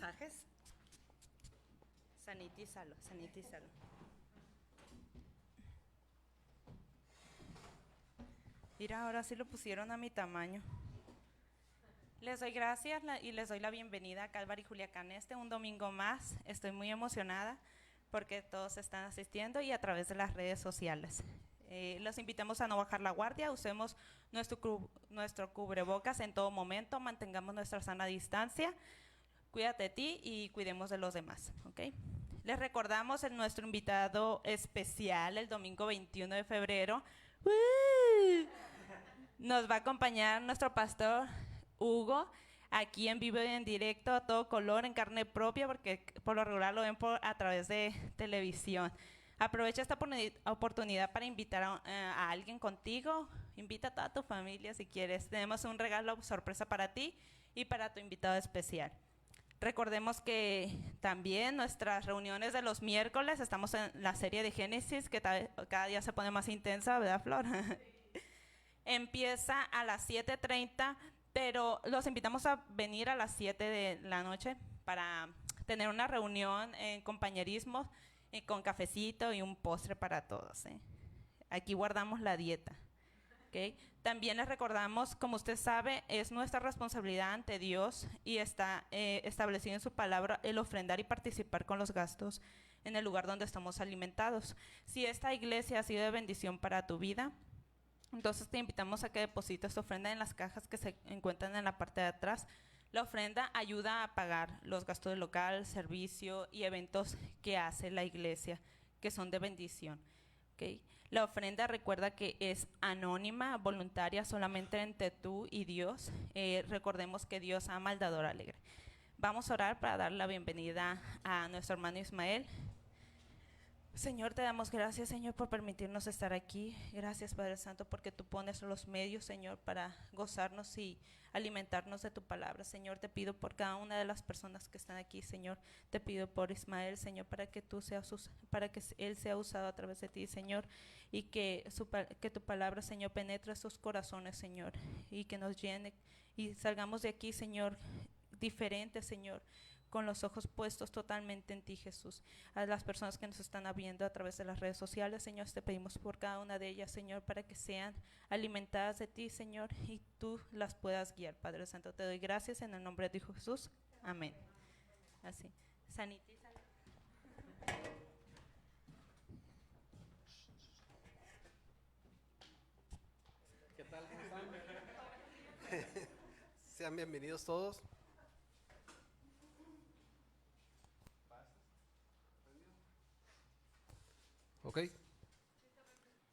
mensajes. Sanitízalo, sanitízalo. Mira, ahora sí lo pusieron a mi tamaño. Les doy gracias y les doy la bienvenida a Calvary Culiacán un domingo más. Estoy muy emocionada porque todos están asistiendo y a través de las redes sociales. Los invitamos a no bajar la guardia, usemos nuestro cubrebocas en todo momento, mantengamos nuestra sana distancia, cuídate de ti y cuidemos de los demás, ¿ok? Les recordamos nuestro invitado especial el domingo 21 de febrero. ¡Woo! Nos va a acompañar nuestro pastor Hugo, aquí en vivo y en directo, a todo color, en carne propia, porque por lo regular lo ven a través de televisión. Aprovecha esta oportunidad para invitar a alguien contigo, invita a toda tu familia si quieres. Tenemos un regalo sorpresa para ti y para tu invitado especial. Recordemos que también nuestras reuniones de los miércoles, estamos en la serie de Génesis, que cada día se pone más intensa, ¿verdad, Flor? Empieza a las 7:30, pero los invitamos a venir a las 7 de la noche para tener una reunión en compañerismo, con cafecito y un postre para todos. Aquí guardamos la dieta. ¿Okay? También les recordamos, como usted sabe, es nuestra responsabilidad ante Dios y está establecido en su palabra el ofrendar y participar con los gastos en el lugar donde estamos alimentados. Si esta iglesia ha sido de bendición para tu vida, entonces te invitamos a que deposites tu ofrenda en las cajas que se encuentran en la parte de atrás. La ofrenda ayuda a pagar los gastos del local, servicio y eventos que hace la iglesia, que son de bendición. ¿Okay? La ofrenda, recuerda que es anónima, voluntaria, solamente entre tú y Dios. Recordemos que Dios ama al dador alegre. Vamos a orar para dar la bienvenida a nuestro hermano Ismael. Señor, te damos gracias, Señor, por permitirnos estar aquí. Gracias, Padre Santo, porque tú pones los medios, Señor, para gozarnos y alimentarnos de tu palabra. Señor, te pido por cada una de las personas que están aquí, Señor. Te pido por Ismael, Señor, para que él sea usado a través de ti, Señor, y que tu palabra, Señor, penetre sus corazones, Señor, y que nos llene y salgamos de aquí, Señor, diferentes, Señor, con los ojos puestos totalmente en ti, Jesús. A las personas que nos están viendo a través de las redes sociales, Señor, te pedimos por cada una de ellas, Señor, para que sean alimentadas de ti, Señor, y tú las puedas guiar, Padre Santo. Te doy gracias en el nombre de Jesús. Amén. Así. Sanitízalo. ¿Qué tal? ¿Cómo están? Sean bienvenidos todos. Ok.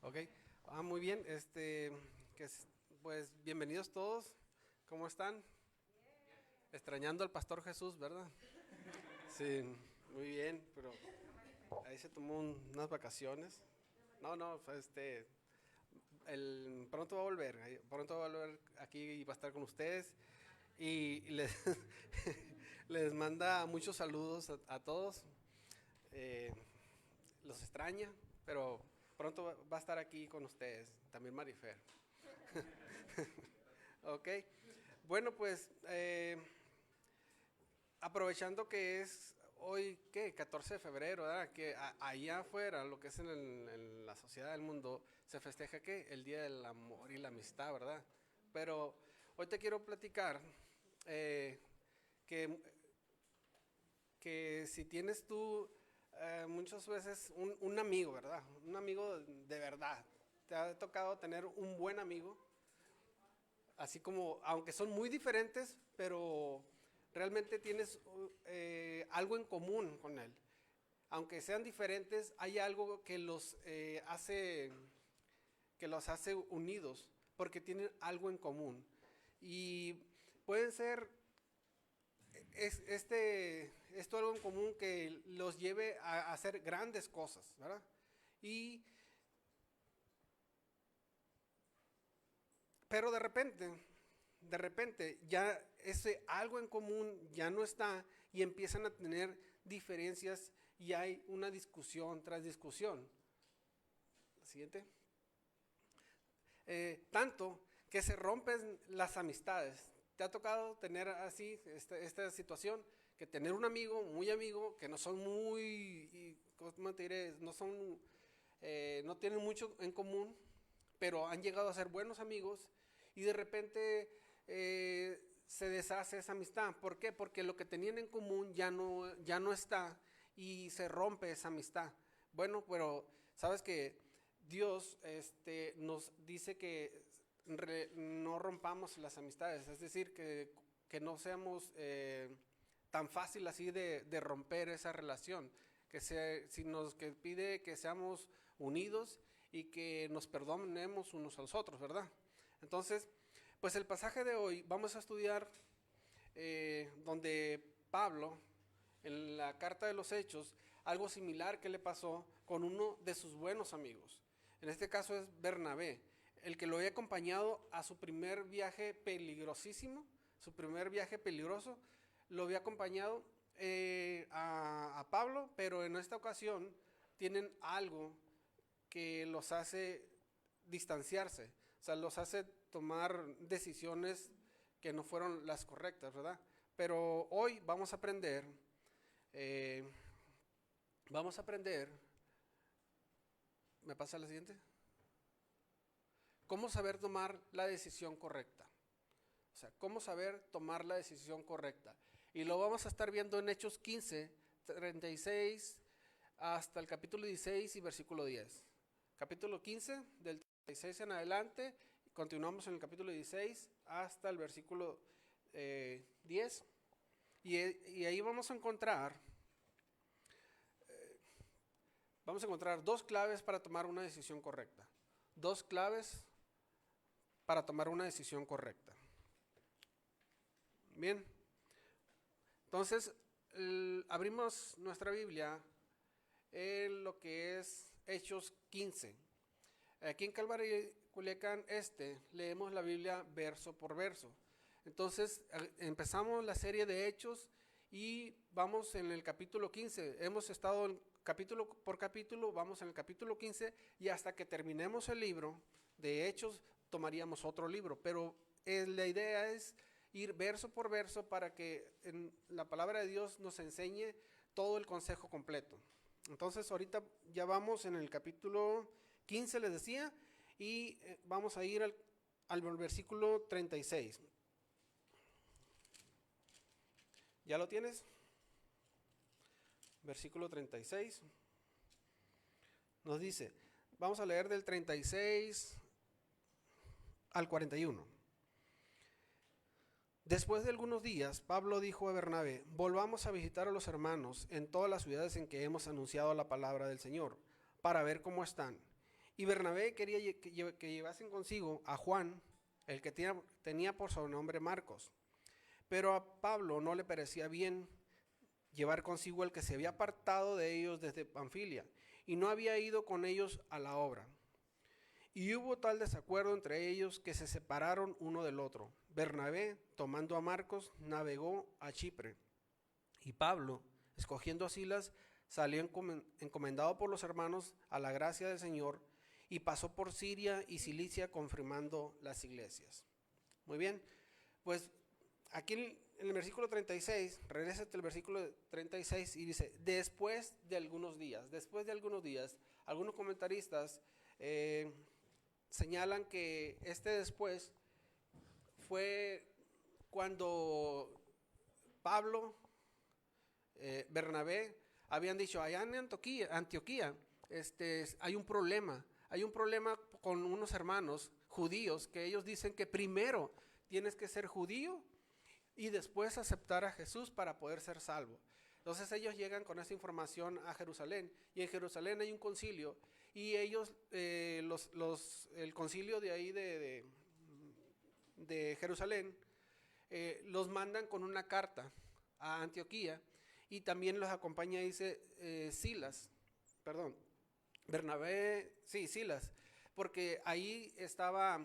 Ok. Muy bien. Pues bienvenidos todos. ¿Cómo están? Extrañando al Pastor Jesús, ¿verdad? Sí, muy bien, pero ahí se tomó unas vacaciones. No, pronto va a volver aquí y va a estar con ustedes. Y les, les manda muchos saludos a todos. Los extraña, pero pronto va a estar aquí con ustedes, también Marifer. Ok, bueno, pues aprovechando que es hoy, ¿qué? 14 de febrero, ¿verdad? Que allá afuera, lo que es en la sociedad del mundo, se festeja, ¿qué? El Día del Amor y la Amistad, ¿verdad? Pero hoy te quiero platicar que si tienes tú muchas veces un amigo, ¿verdad? Un amigo de verdad. Te ha tocado tener un buen amigo, así como, aunque son muy diferentes, pero realmente tienes algo en común con él. Aunque sean diferentes, hay algo que los hace unidos, porque tienen algo en común. Y pueden ser esto algo en común que los lleve a hacer grandes cosas, ¿verdad? Pero de repente ya ese algo en común ya no está y empiezan a tener diferencias y hay una discusión tras discusión. La siguiente. Tanto que se rompen las amistades. ¿Te ha tocado tener así esta situación que tener un muy amigo, que no son ¿cómo te diré? No tienen mucho en común, pero han llegado a ser buenos amigos y de repente se deshace esa amistad. ¿Por qué? Porque lo que tenían en común ya no está y se rompe esa amistad. Bueno, pero sabes que Dios nos dice que no rompamos las amistades, es decir, que no seamos tan fácil así de romper esa relación, que pide que seamos unidos y que nos perdonemos unos a los otros, ¿verdad? Entonces, pues el pasaje de hoy vamos a estudiar donde Pablo, en la carta de los Hechos, algo similar que le pasó con uno de sus buenos amigos. En este caso es Bernabé, el que lo había acompañado a su primer viaje peligrosísimo, su primer viaje peligroso, lo había acompañado a Pablo, pero en esta ocasión tienen algo que los hace distanciarse, o sea, los hace tomar decisiones que no fueron las correctas, ¿verdad? Pero hoy vamos a aprender, ¿me pasa la siguiente? ¿Cómo saber tomar la decisión correcta? O sea, ¿cómo saber tomar la decisión correcta? Y lo vamos a estar viendo en Hechos 15, 36 hasta el capítulo 16 y versículo 10. Capítulo 15, del 36 en adelante, continuamos en el capítulo 16 hasta el versículo 10. Y ahí vamos a encontrar dos claves para tomar una decisión correcta. Dos claves para tomar una decisión correcta. Bien, entonces abrimos nuestra Biblia en lo que es Hechos 15. Aquí en Calvario, Culiacán leemos la Biblia verso por verso. Entonces empezamos la serie de Hechos y vamos en el capítulo 15. Hemos estado capítulo por capítulo, vamos en el capítulo 15 y hasta que terminemos el libro de Hechos tomaríamos otro libro. Pero la idea es ir verso por verso para que en la palabra de Dios nos enseñe todo el consejo completo. Entonces ahorita ya vamos en el capítulo 15, les decía, y vamos a ir al versículo 36. ¿Ya lo tienes? Versículo 36. Nos dice, vamos a leer del 36 al 41. Después de algunos días, Pablo dijo a Bernabé, volvamos a visitar a los hermanos en todas las ciudades en que hemos anunciado la palabra del Señor, para ver cómo están. Y Bernabé quería que llevasen consigo a Juan, el que tenía por sobrenombre Marcos. Pero a Pablo no le parecía bien llevar consigo el que se había apartado de ellos desde Panfilia, y no había ido con ellos a la obra. Y hubo tal desacuerdo entre ellos que se separaron uno del otro. Bernabé, tomando a Marcos, navegó a Chipre. Y Pablo, escogiendo a Silas, salió encomendado por los hermanos a la gracia del Señor y pasó por Siria y Cilicia confirmando las iglesias. Muy bien, pues aquí en el versículo 36, regresa hasta el versículo 36 y dice, después de algunos días, algunos comentaristas señalan que después fue cuando Pablo, Bernabé, habían dicho, allá en Antioquía hay un problema con unos hermanos judíos que ellos dicen que primero tienes que ser judío y después aceptar a Jesús para poder ser salvo. Entonces ellos llegan con esa información a Jerusalén y en Jerusalén hay un concilio y ellos, el concilio de ahí de Jerusalén, los mandan con una carta a Antioquía y también los acompaña, dice Silas, porque ahí estaba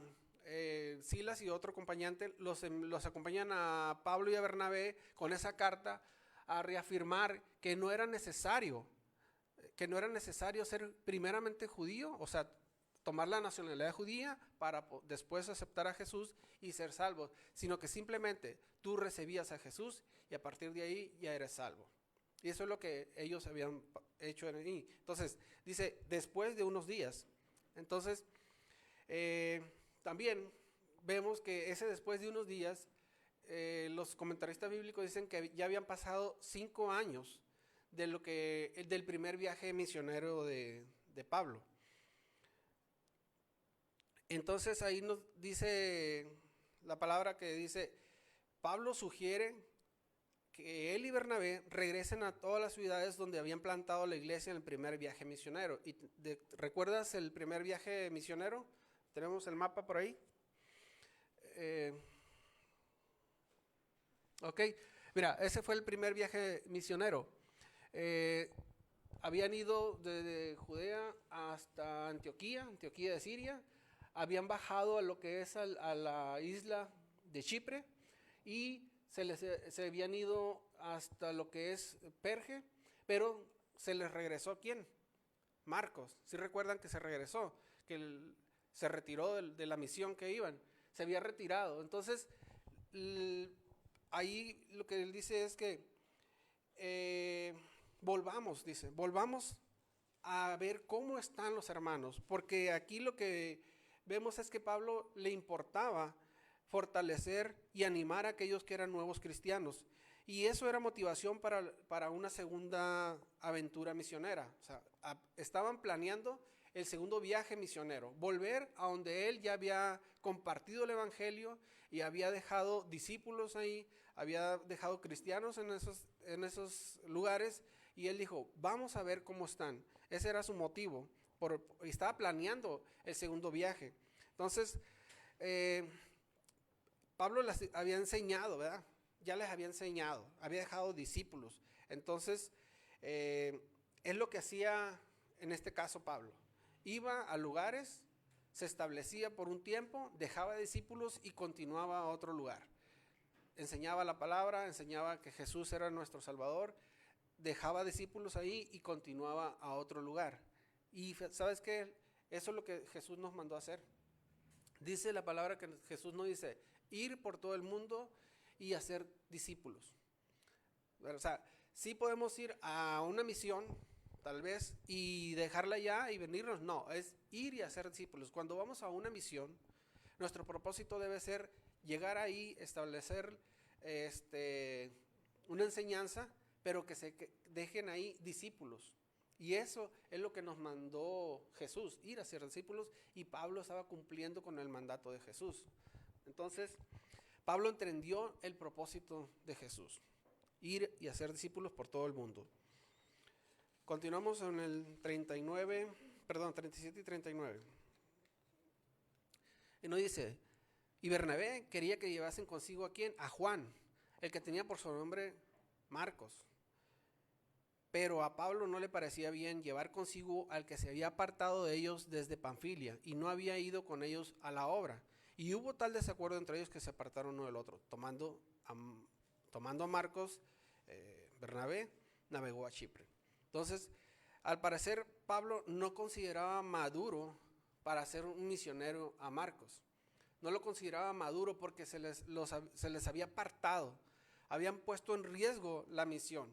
Silas y otro acompañante, los acompañan a Pablo y a Bernabé con esa carta a reafirmar que no era necesario ser primeramente judío, o sea, tomar la nacionalidad judía para después aceptar a Jesús y ser salvo, sino que simplemente tú recibías a Jesús y a partir de ahí ya eres salvo. Y eso es lo que ellos habían hecho en ahí. Entonces, dice, después de unos días. Entonces, también vemos que ese después de unos días, los comentaristas bíblicos dicen que ya habían pasado 5 años del primer viaje misionero de Pablo. Entonces ahí nos dice la palabra que dice, Pablo sugiere que él y Bernabé regresen a todas las ciudades donde habían plantado la iglesia en el primer viaje misionero. ¿Y recuerdas el primer viaje misionero? Tenemos el mapa por ahí. Ok, mira, ese fue el primer viaje misionero. Habían ido desde Judea hasta Antioquía de Siria. Habían bajado a lo que es a la isla de Chipre y se habían ido hasta lo que es Perge, pero se les regresó ¿quién? Marcos. ¿Sí recuerdan que se regresó? Que se retiró de la misión que iban. Se había retirado. Entonces, ahí lo que él dice es que volvamos a ver cómo están los hermanos, porque aquí lo que vemos es que Pablo le importaba fortalecer y animar a aquellos que eran nuevos cristianos, y eso era motivación para una segunda aventura misionera. O sea, estaban planeando el segundo viaje misionero, volver a donde él ya había compartido el evangelio y había dejado discípulos ahí, había dejado cristianos en esos lugares, y él dijo, vamos a ver cómo están. Ese era su motivo, estaba planeando el segundo viaje. Entonces, Pablo les había enseñado, ¿verdad? Ya les había enseñado, había dejado discípulos. Entonces, es lo que hacía en este caso Pablo. Iba a lugares, se establecía por un tiempo, dejaba discípulos y continuaba a otro lugar. Enseñaba la palabra, enseñaba que Jesús era nuestro Salvador, dejaba discípulos ahí y continuaba a otro lugar. Y ¿sabes qué? Eso es lo que Jesús nos mandó a hacer. Dice la palabra que Jesús nos dice, ir por todo el mundo y hacer discípulos. O sea, sí podemos ir a una misión, tal vez, y dejarla allá y venirnos. No, es ir y hacer discípulos. Cuando vamos a una misión, nuestro propósito debe ser llegar ahí, establecer una enseñanza, pero que se dejen ahí discípulos. Y eso es lo que nos mandó Jesús, ir a hacer discípulos, y Pablo estaba cumpliendo con el mandato de Jesús. Entonces, Pablo entendió el propósito de Jesús, ir y hacer discípulos por todo el mundo. Continuamos en el 37 y 39. Y nos dice, y Bernabé quería que llevasen consigo ¿a quién? A Juan, el que tenía por sobrenombre Marcos. Pero a Pablo no le parecía bien llevar consigo al que se había apartado de ellos desde Panfilia y no había ido con ellos a la obra. Y hubo tal desacuerdo entre ellos que se apartaron uno del otro. Tomando a Marcos, Bernabé navegó a Chipre. Entonces, al parecer, Pablo no consideraba maduro para ser un misionero a Marcos. No lo consideraba maduro porque se les había apartado. Habían puesto en riesgo la misión.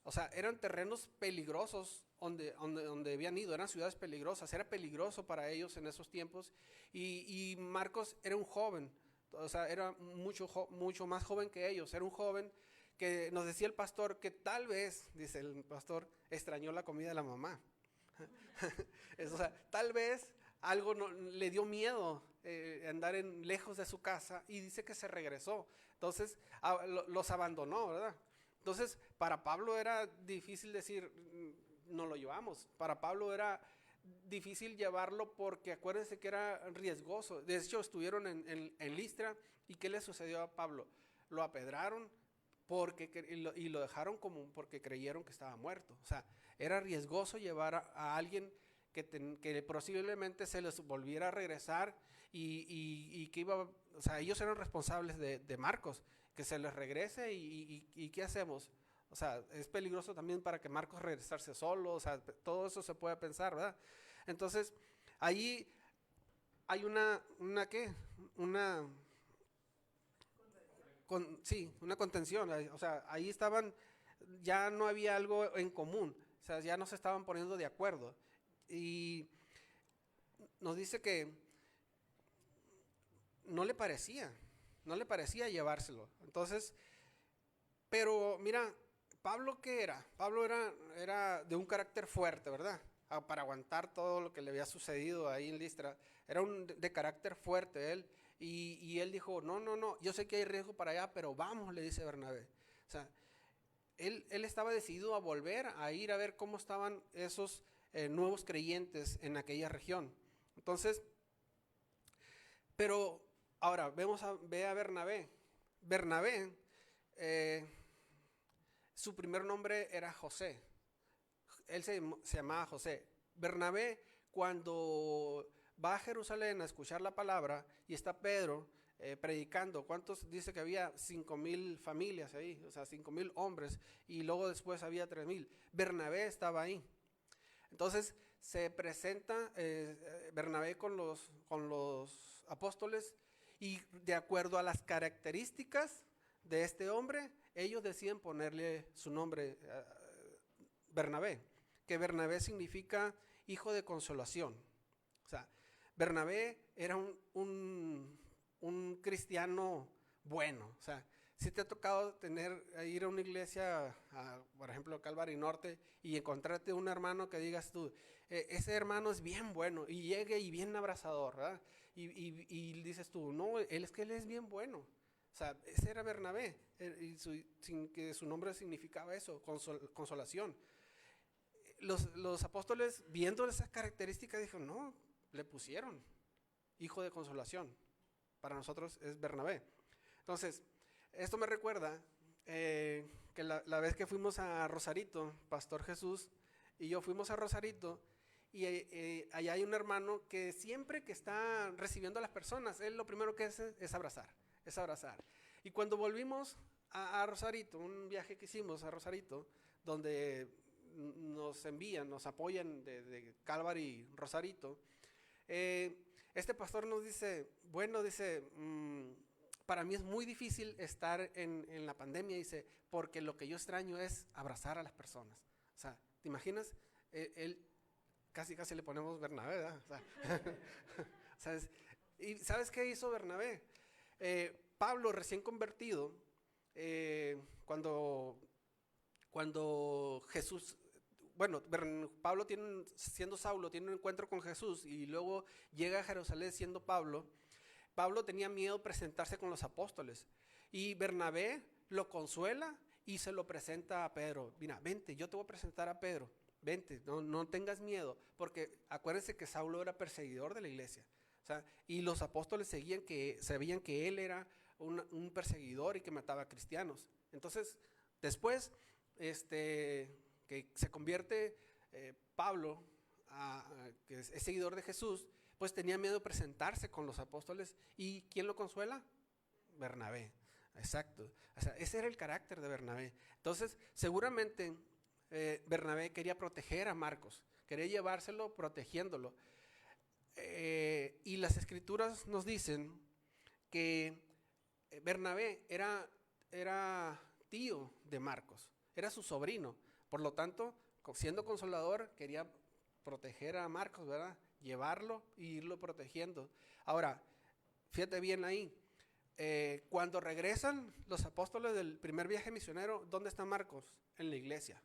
O sea, eran terrenos peligrosos donde habían ido, eran ciudades peligrosas, era peligroso para ellos en esos tiempos. Y Marcos era un joven, o sea, era mucho más joven que ellos. Era un joven que nos decía el pastor que tal vez, dice el pastor, extrañó la comida de la mamá. O sea, tal vez algo le dio miedo andar lejos de su casa, y dice que se regresó. Entonces los abandonó, ¿verdad? Entonces, para Pablo era difícil decir, no lo llevamos. Para Pablo era difícil llevarlo porque acuérdense que era riesgoso. De hecho, estuvieron en Listra, ¿y qué le sucedió a Pablo? Lo apedraron y lo dejaron como porque creyeron que estaba muerto. O sea, era riesgoso llevar a alguien que posiblemente se les volviera a regresar y que iba, o sea, ellos eran responsables de Marcos, que se les regrese y ¿qué hacemos? O sea, es peligroso también para que Marcos regresarse solo, o sea, todo eso se puede pensar, ¿verdad? Entonces, allí hay una ¿qué? Una, sí, una contención. O sea, ahí estaban, ya no había algo en común. O sea, ya no se estaban poniendo de acuerdo. Y nos dice que no le parecía, no le parecía llevárselo. Entonces, pero mira, Pablo, ¿qué era? Pablo era de un carácter fuerte, ¿verdad? Para aguantar todo lo que le había sucedido ahí en Listra. Era de carácter fuerte él. Y él dijo, no, no, no, yo sé que hay riesgo para allá, pero vamos, le dice Bernabé. O sea, él estaba decidido a volver, a ir a ver cómo estaban esos nuevos creyentes en aquella región. Entonces, pero ahora ve a Bernabé. Bernabé, su primer nombre era José. Él se llamaba José. Bernabé, cuando va a Jerusalén a escuchar la palabra y está Pedro predicando, ¿cuántos? Dice que había 5,000 familias ahí, o sea, 5,000 hombres, y luego después había 3,000. Bernabé estaba ahí. Entonces se presenta Bernabé con los apóstoles, y de acuerdo a las características de este hombre, ellos deciden ponerle su nombre Bernabé, que Bernabé significa hijo de consolación. O sea, Bernabé era un cristiano bueno. O sea, si te ha tocado ir a una iglesia, por ejemplo, Calvary Norte, y encontrarte un hermano que digas tú, ese hermano es bien bueno, y llegue y bien abrazador, ¿verdad? Y dices tú, no, él es bien bueno. O sea, ese era Bernabé, sin que su nombre significaba eso, consolación. Los apóstoles, viendo esas características, dijeron, no, le pusieron hijo de consolación. Para nosotros es Bernabé. Entonces, esto me recuerda que la vez que fuimos a Rosarito, Pastor Jesús y yo fuimos a Rosarito, y allá hay un hermano que siempre que está recibiendo a las personas, él lo primero que hace es abrazar, es abrazar. Y cuando volvimos a Rosarito, un viaje que hicimos a Rosarito, donde nos envían, nos apoyan de Calvary Rosarito, este pastor nos dice, bueno, dice, para mí es muy difícil estar en la pandemia, dice, porque lo que yo extraño es abrazar a las personas. O sea, ¿te imaginas? Él casi le ponemos Bernabé, ¿verdad? O sea, ¿sabes? ¿Y sabes qué hizo Bernabé? Pablo, recién convertido, cuando Jesús, bueno, Pablo siendo Saulo, tiene un encuentro con Jesús y luego llega a Jerusalén siendo Pablo. Pablo tenía miedo de presentarse con los apóstoles, y Bernabé lo consuela y se lo presenta a Pedro. Mira, vente, yo te voy a presentar a Pedro, vente, no tengas miedo, porque acuérdense que Saulo era perseguidor de la iglesia. O sea, y los apóstoles sabían que él era un perseguidor y que mataba a cristianos. Entonces, después, que se convierte Pablo, que es seguidor de Jesús, pues tenía miedo de presentarse con los apóstoles. ¿Y quién lo consuela? Bernabé. Exacto. O sea, ese era el carácter de Bernabé. Entonces, seguramente Bernabé quería proteger a Marcos, quería llevárselo protegiéndolo. Y las escrituras nos dicen que Bernabé era tío de Marcos, era su sobrino. Por lo tanto, siendo consolador, quería proteger a Marcos, ¿verdad? Llevarlo e irlo protegiendo. Ahora, fíjate bien ahí, cuando regresan los apóstoles del primer viaje misionero, ¿dónde está Marcos? En la iglesia.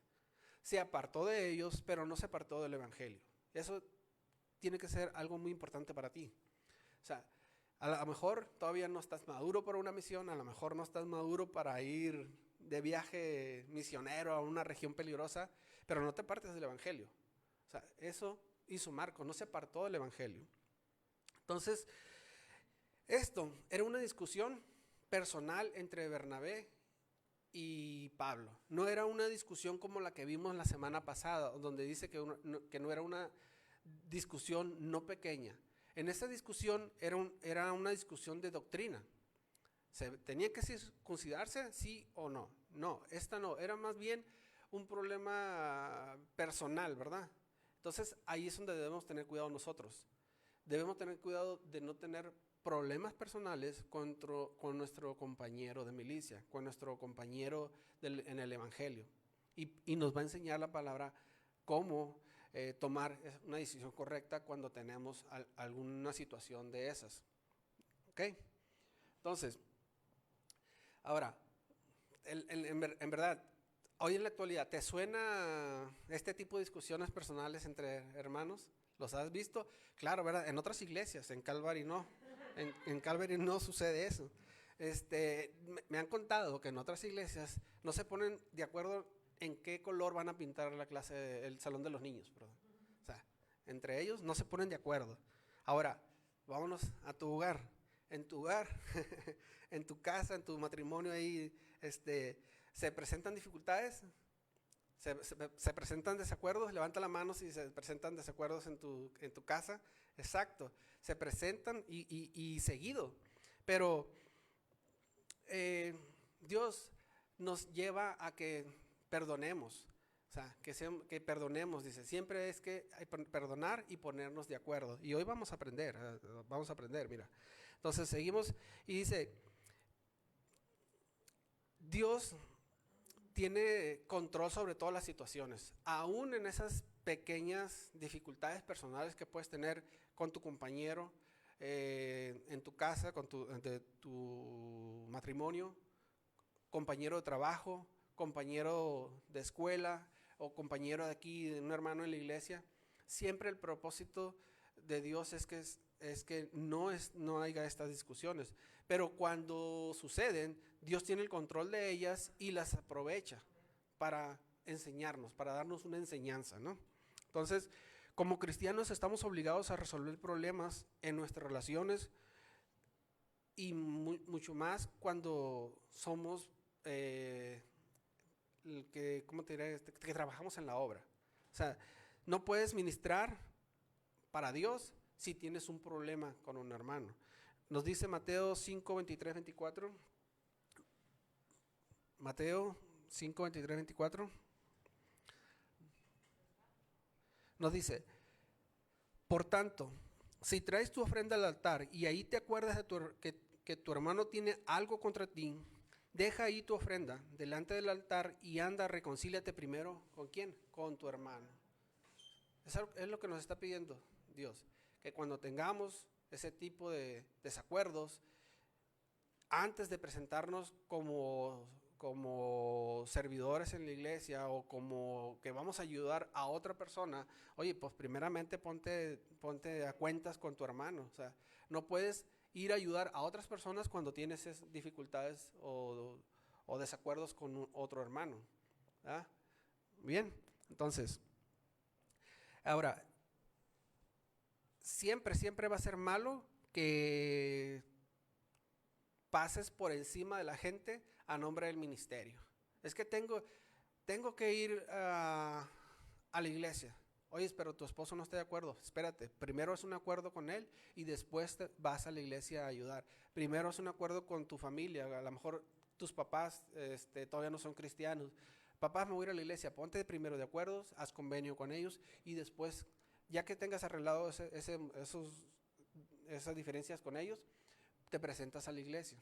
Se apartó de ellos, pero no se apartó del evangelio. Eso tiene que ser algo muy importante para ti. O sea, a lo mejor todavía no estás maduro para una misión, a lo mejor no estás maduro para ir de viaje misionero a una región peligrosa, pero no te apartes del evangelio. O sea, eso hizo Marcos, no se apartó del evangelio. Entonces, esto era una discusión personal entre Bernabé y Pablo. No era una discusión como la que vimos la semana pasada, donde dice que no era una discusión no pequeña. En esa discusión era una discusión de doctrina. ¿Se tenía que circuncidarse, sí o no? No, esta no, era más bien un problema personal, ¿verdad? Entonces ahí es donde debemos tener cuidado nosotros. debemos tener cuidado de no tener problemas personales con nuestro compañero de milicia, con nuestro compañero en el Evangelio. Y nos va a enseñar la palabra cómo tomar una decisión correcta cuando tenemos alguna situación de esas. ¿Ok? Entonces, ahora, en verdad, hoy en la actualidad, ¿te suena este tipo de discusiones personales entre hermanos? ¿Los has visto? Claro, ¿verdad? En otras iglesias, en Calvary no. En Calvary no sucede eso. Me han contado que en otras iglesias no se ponen de acuerdo en qué color van a pintar el salón de los niños. Perdón. O sea, entre ellos no se ponen de acuerdo. Ahora, vámonos a tu hogar. En tu hogar, en tu casa, en tu matrimonio ahí, ¿se presentan dificultades? ¿Se presentan desacuerdos? Levanta la mano si se presentan desacuerdos en tu casa. Exacto, se presentan y seguido. Pero Dios nos lleva a que perdonemos. O sea, que perdonemos, dice. Siempre es que hay perdonar y ponernos de acuerdo. Y hoy vamos a aprender, mira. Entonces seguimos y dice, Dios tiene control sobre todas las situaciones, aún en esas pequeñas dificultades personales que puedes tener con tu compañero, en tu casa, con tu matrimonio, compañero de trabajo, compañero de escuela o compañero de aquí, de un hermano en la iglesia. Siempre el propósito de Dios es que no haya estas discusiones. Pero cuando suceden, Dios tiene el control de ellas y las aprovecha para enseñarnos, para darnos una enseñanza, ¿no? Entonces, como cristianos estamos obligados a resolver problemas en nuestras relaciones y mucho más cuando somos que trabajamos en la obra. O sea, no puedes ministrar para Dios si tienes un problema con un hermano. Nos dice Mateo 5, 23, 24. Mateo 5, 23, 24. Nos dice, por tanto, si traes tu ofrenda al altar y ahí te acuerdas que tu hermano tiene algo contra ti, deja ahí tu ofrenda delante del altar y anda, reconcíliate primero. ¿Con quién? Con tu hermano. Es lo que nos está pidiendo Dios, que cuando tengamos ese tipo de desacuerdos, antes de presentarnos como servidores en la iglesia o como que vamos a ayudar a otra persona, oye, pues primeramente ponte a cuentas con tu hermano. O sea, no puedes ir a ayudar a otras personas cuando tienes dificultades o desacuerdos con otro hermano. ¿Ah? Bien, entonces, ahora, siempre va a ser malo que pases por encima de la gente a nombre del ministerio. Es que tengo que ir a la iglesia. Oye, pero tu esposo no está de acuerdo. Espérate, primero es un acuerdo con él y después vas a la iglesia a ayudar. Primero es un acuerdo con tu familia. A lo mejor tus papás todavía no son cristianos. Papás, me voy a ir a la iglesia. Ponte primero de acuerdo, haz convenio con ellos y después, ya que tengas arreglado esas diferencias con ellos, te presentas a la iglesia.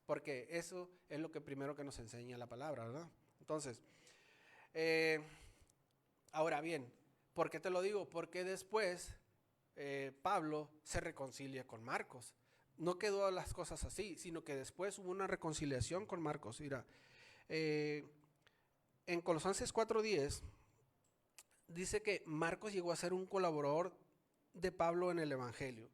Porque eso es lo que primero que nos enseña la palabra, ¿verdad? Entonces, ahora bien, ¿por qué te lo digo? Porque después Pablo se reconcilia con Marcos. No quedó las cosas así, sino que después hubo una reconciliación con Marcos. Mira, en Colosenses 4:10 dice que Marcos llegó a ser un colaborador de Pablo en el Evangelio.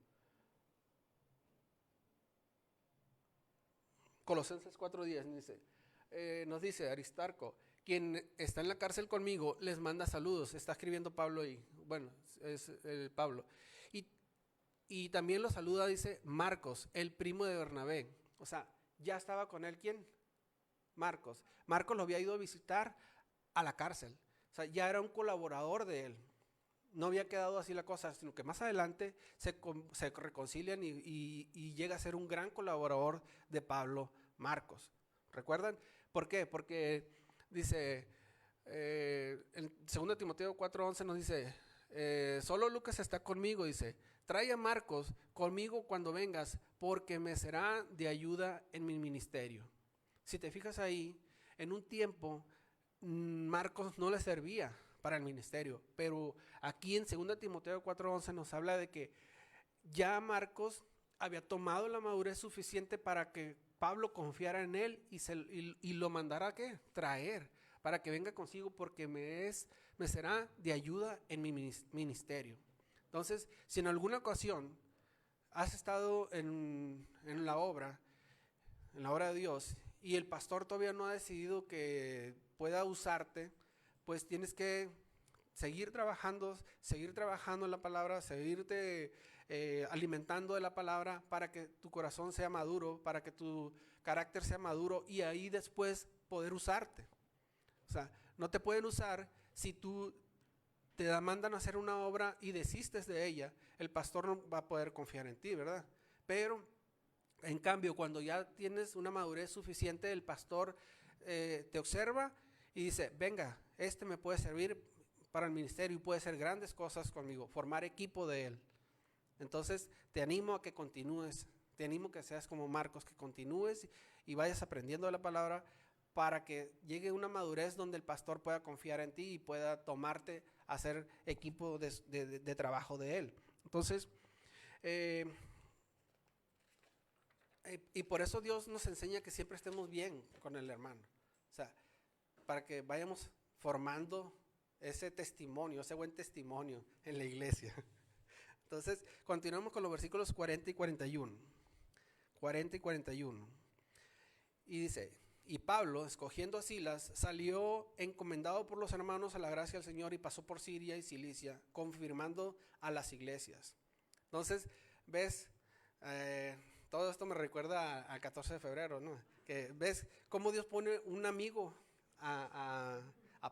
Colosenses 4:10 nos dice Aristarco, quien está en la cárcel conmigo, les manda saludos. Está escribiendo Pablo ahí. Bueno, es Pablo. Y también lo saluda, dice Marcos, el primo de Bernabé. O sea, ya estaba con él, ¿quién? Marcos. Marcos lo había ido a visitar a la cárcel. O sea, ya era un colaborador de él. No había quedado así la cosa, sino que más adelante se reconcilian y llega a ser un gran colaborador de Pablo, Marcos. ¿Recuerdan? ¿Por qué? Porque dice, en 2 Timoteo 4:11 nos dice, solo Lucas está conmigo, dice, trae a Marcos conmigo cuando vengas, porque me será de ayuda en mi ministerio. Si te fijas ahí, en un tiempo Marcos no le servía para el ministerio, pero aquí en 2 Timoteo 4:11 nos habla de que ya Marcos había tomado la madurez suficiente para que Pablo confiara en él y lo mandara a ¿qué? Traer, para que venga consigo, porque me será de ayuda en mi ministerio. Entonces, si en alguna ocasión has estado en la obra de Dios, y el pastor todavía no ha decidido que pueda usarte, pues tienes que seguir trabajando en la palabra, seguirte alimentando de la palabra para que tu corazón sea maduro, para que tu carácter sea maduro y ahí después poder usarte. O sea, no te pueden usar si tú te mandan a hacer una obra y desistes de ella, el pastor no va a poder confiar en ti, ¿verdad? Pero en cambio, cuando ya tienes una madurez suficiente, el pastor te observa y dice, venga, me puede servir para el ministerio y puede hacer grandes cosas conmigo, formar equipo de él. Entonces, te animo a que continúes, te animo a que seas como Marcos, que continúes y vayas aprendiendo de la palabra para que llegue una madurez donde el pastor pueda confiar en ti y pueda tomarte a ser equipo de trabajo de él. Entonces, y por eso Dios nos enseña que siempre estemos bien con el hermano. O sea, para que vayamos formando ese testimonio, ese buen testimonio en la iglesia. Entonces, continuamos con los versículos 40 y 41. 40 y 41. Y dice, y Pablo, escogiendo a Silas, salió encomendado por los hermanos a la gracia del Señor y pasó por Siria y Cilicia, confirmando a las iglesias. Entonces, ves, todo esto me recuerda al 14 de febrero, ¿no? Que ves cómo Dios pone un amigo a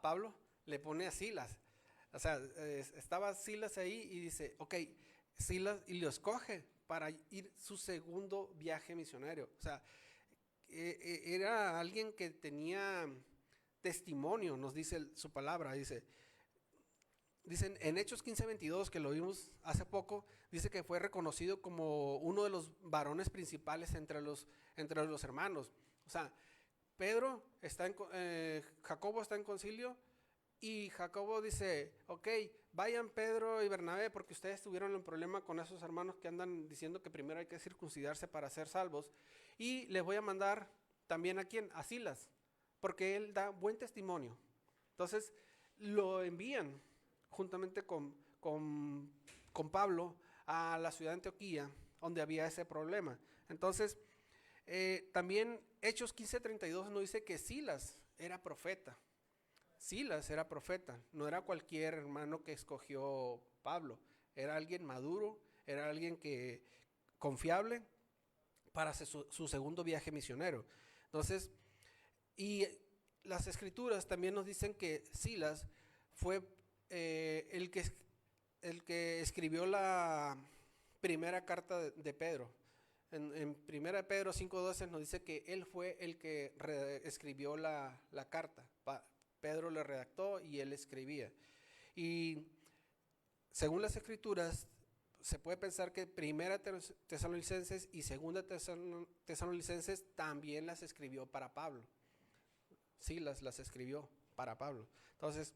Pablo, le pone a Silas. O sea, estaba Silas ahí y dice, ok, Silas, y lo escoge para ir su segundo viaje misionero. O sea, era alguien que tenía testimonio, nos dice su palabra, dicen en Hechos 15:22, que lo vimos hace poco, dice que fue reconocido como uno de los varones principales entre los hermanos. O sea, Jacobo está en concilio y Jacobo dice, ok, vayan Pedro y Bernabé porque ustedes tuvieron un problema con esos hermanos que andan diciendo que primero hay que circuncidarse para ser salvos, y les voy a mandar también a Silas, porque él da buen testimonio. Entonces lo envían juntamente con Pablo a la ciudad de Antioquía, donde había ese problema. Entonces, también Hechos 15:32 nos dice que Silas era profeta. Silas era profeta, no era cualquier hermano que escogió Pablo, era alguien maduro, era alguien confiable para hacer su segundo viaje misionero. Entonces, y las escrituras también nos dicen que Silas fue el que escribió la primera carta de Pedro. En 1 Pedro 5:12 nos dice que él fue el que escribió la carta. Pedro le redactó y él escribía. Y según las escrituras, se puede pensar que 1 Tesalonicenses y 2 Tesalonicenses también las escribió para Pablo. Sí, las escribió para Pablo. Entonces,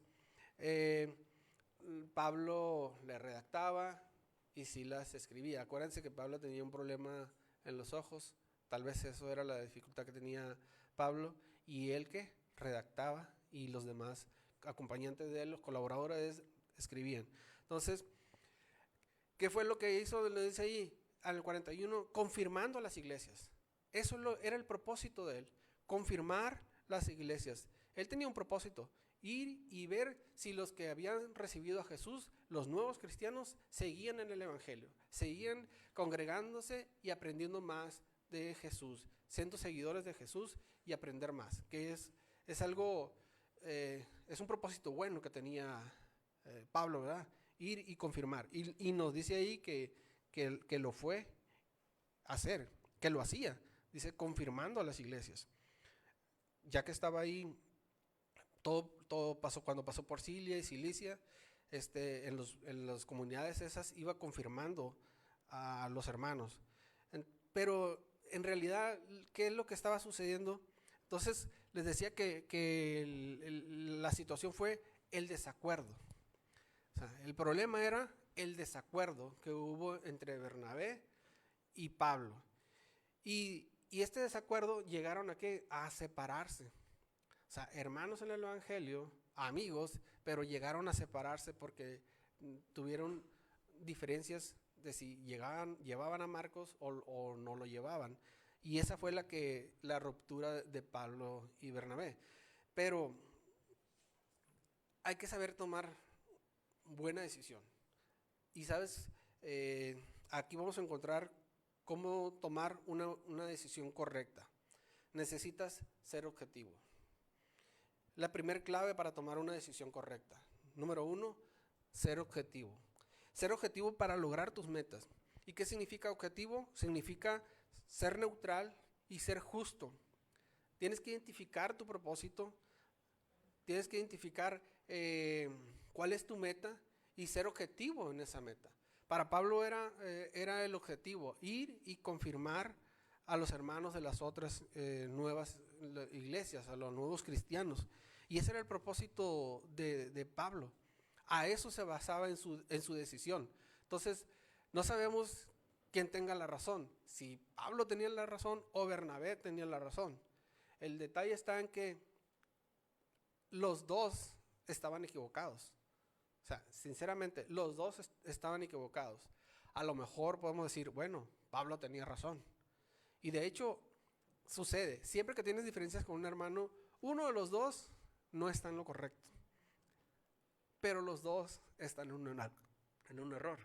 Pablo le redactaba y Silas escribía. Acuérdense que Pablo tenía un problema en los ojos, tal vez eso era la dificultad que tenía Pablo, y él que redactaba y los demás acompañantes de él, los colaboradores, escribían. Entonces, ¿qué fue lo que hizo? Le dice ahí al 41, confirmando a las iglesias. Eso era el propósito de él, confirmar las iglesias. Él tenía un propósito, ir y ver si los que habían recibido a Jesús, los nuevos cristianos, seguían en el evangelio, seguían congregándose y aprendiendo más de Jesús, siendo seguidores de Jesús y aprender más, que es algo, es un propósito bueno que tenía Pablo, ¿verdad? Ir y confirmar, y nos dice ahí que lo fue a hacer, que lo hacía, dice confirmando a las iglesias, ya que estaba ahí. Todo pasó cuando pasó por Siria y Cilicia, en las comunidades esas iba confirmando a los hermanos. Pero en realidad, ¿qué es lo que estaba sucediendo? Entonces, les decía que la situación fue el desacuerdo. O sea, el problema era el desacuerdo que hubo entre Bernabé y Pablo. Y este desacuerdo llegaron a separarse. O sea, hermanos en el Evangelio, amigos, pero llegaron a separarse porque tuvieron diferencias de si llevaban a Marcos o no lo llevaban. Y esa fue la ruptura de Pablo y Bernabé. Pero hay que saber tomar buena decisión. Y sabes, aquí vamos a encontrar cómo tomar una decisión correcta. Necesitas ser objetivo. La primera clave para tomar una decisión correcta. Número 1, ser objetivo. Ser objetivo para lograr tus metas. ¿Y qué significa objetivo? Significa ser neutral y ser justo. Tienes que identificar tu propósito, tienes que identificar cuál es tu meta y ser objetivo en esa meta. Para Pablo era el objetivo, ir y confirmar a los hermanos de las otras nuevas iglesias, a los nuevos cristianos. Y ese era el propósito de Pablo. A eso se basaba en su decisión. Entonces, no sabemos quién tenga la razón, si Pablo tenía la razón o Bernabé tenía la razón. El detalle está en que los dos estaban equivocados. O sea, sinceramente, los dos estaban equivocados. A lo mejor podemos decir, bueno, Pablo tenía razón. Y de hecho, sucede, siempre que tienes diferencias con un hermano, uno de los dos no está en lo correcto. Pero los dos están en un error.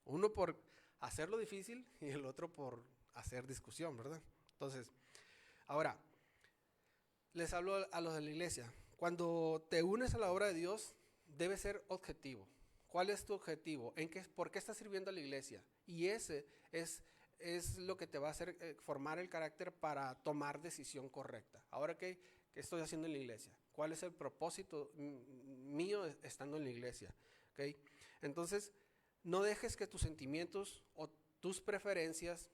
Uno por hacerlo difícil y el otro por hacer discusión, ¿verdad? Entonces, ahora, les hablo a los de la iglesia. Cuando te unes a la obra de Dios, debes ser objetivo. ¿Cuál es tu objetivo? ¿Por qué estás sirviendo a la iglesia? Y ese es lo que te va a hacer formar el carácter para tomar decisión correcta. Ahora, ¿qué estoy haciendo en la iglesia? ¿Cuál es el propósito mío estando en la iglesia? ¿Okay? Entonces, no dejes que tus sentimientos o tus preferencias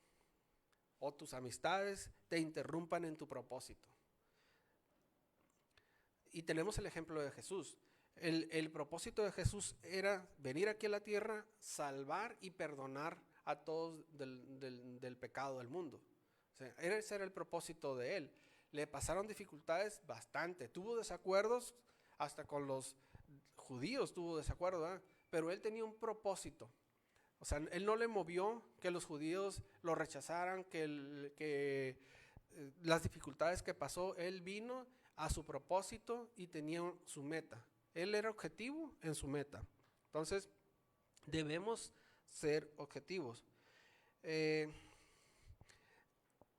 o tus amistades te interrumpan en tu propósito. Y tenemos el ejemplo de Jesús. El propósito de Jesús era venir aquí a la tierra, salvar y perdonar a todos del pecado del mundo. O sea, ese era el propósito de él. Le pasaron dificultades bastante. Tuvo desacuerdos, hasta con los judíos tuvo desacuerdo, ¿verdad? Pero él tenía un propósito. O sea, él no le movió que los judíos lo rechazaran, que las dificultades que pasó. Él vino a su propósito y tenía su meta. Él era objetivo en su meta. Entonces, debemos ser objetivos.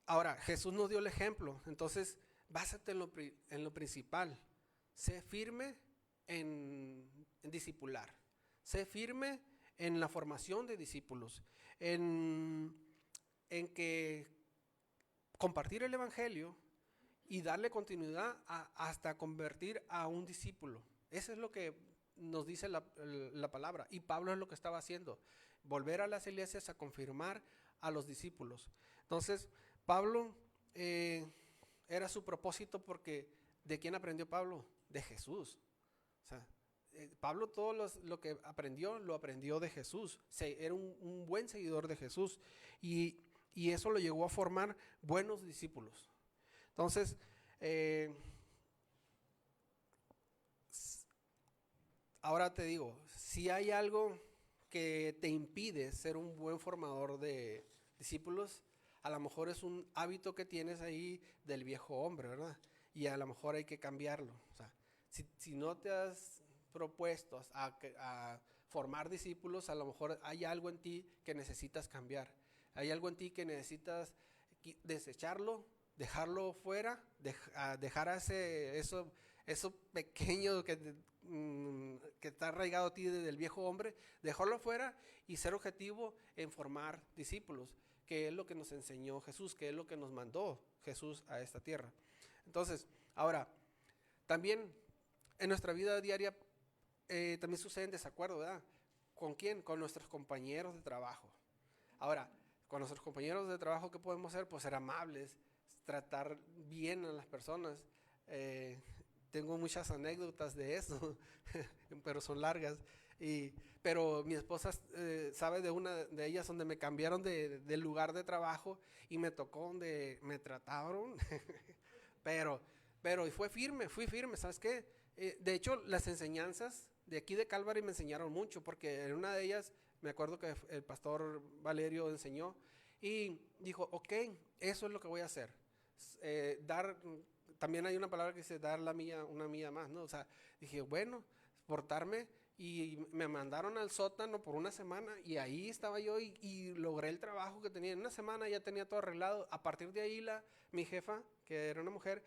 Ahora, Jesús nos dio el ejemplo. Entonces, básate en lo principal. Sé firme en discipular. Sé firme en la formación de discípulos. En que compartir el evangelio y darle continuidad hasta convertir a un discípulo. Eso es lo que nos dice la palabra. Y Pablo es lo que estaba haciendo. Volver a las iglesias a confirmar a los discípulos. Entonces, Pablo era su propósito porque ¿de quién aprendió Pablo? De Jesús. O sea, Pablo todo lo que aprendió, lo aprendió de Jesús. Era un buen seguidor de Jesús. Y eso lo llevó a formar buenos discípulos. Entonces, ahora te digo, si hay algo que te impide ser un buen formador de discípulos, a lo mejor es un hábito que tienes ahí del viejo hombre, ¿verdad? Y a lo mejor hay que cambiarlo. O sea, si no te has propuesto a formar discípulos, a lo mejor hay algo en ti que necesitas cambiar. Hay algo en ti que necesitas desecharlo, dejarlo fuera, dejar eso pequeño que está arraigado a ti desde el viejo hombre, dejarlo fuera y ser objetivo en formar discípulos, que es lo que nos enseñó Jesús, que es lo que nos mandó Jesús a esta tierra. Entonces, ahora, también en nuestra vida diaria también suceden desacuerdos, ¿verdad? ¿Con quién? Con nuestros compañeros de trabajo. Ahora, con nuestros compañeros de trabajo, ¿qué podemos hacer? Pues ser amables, tratar bien a las personas. Eh, Tengo muchas anécdotas de eso, pero son largas. Pero mi esposa sabe de una de ellas donde me cambiaron de lugar de trabajo y me tocó donde me trataron. pero, y fui firme, ¿sabes qué? De hecho, las enseñanzas de aquí de Calvary me enseñaron mucho, porque en una de ellas me acuerdo que el pastor Valerio enseñó y dijo, ok, eso es lo que voy a hacer. También hay una palabra que dice dar una milla más, ¿no? O sea, dije, bueno, portarme, y me mandaron al sótano por una semana y ahí estaba yo y logré el trabajo que tenía. En una semana ya tenía todo arreglado. A partir de ahí mi jefa, que era una mujer,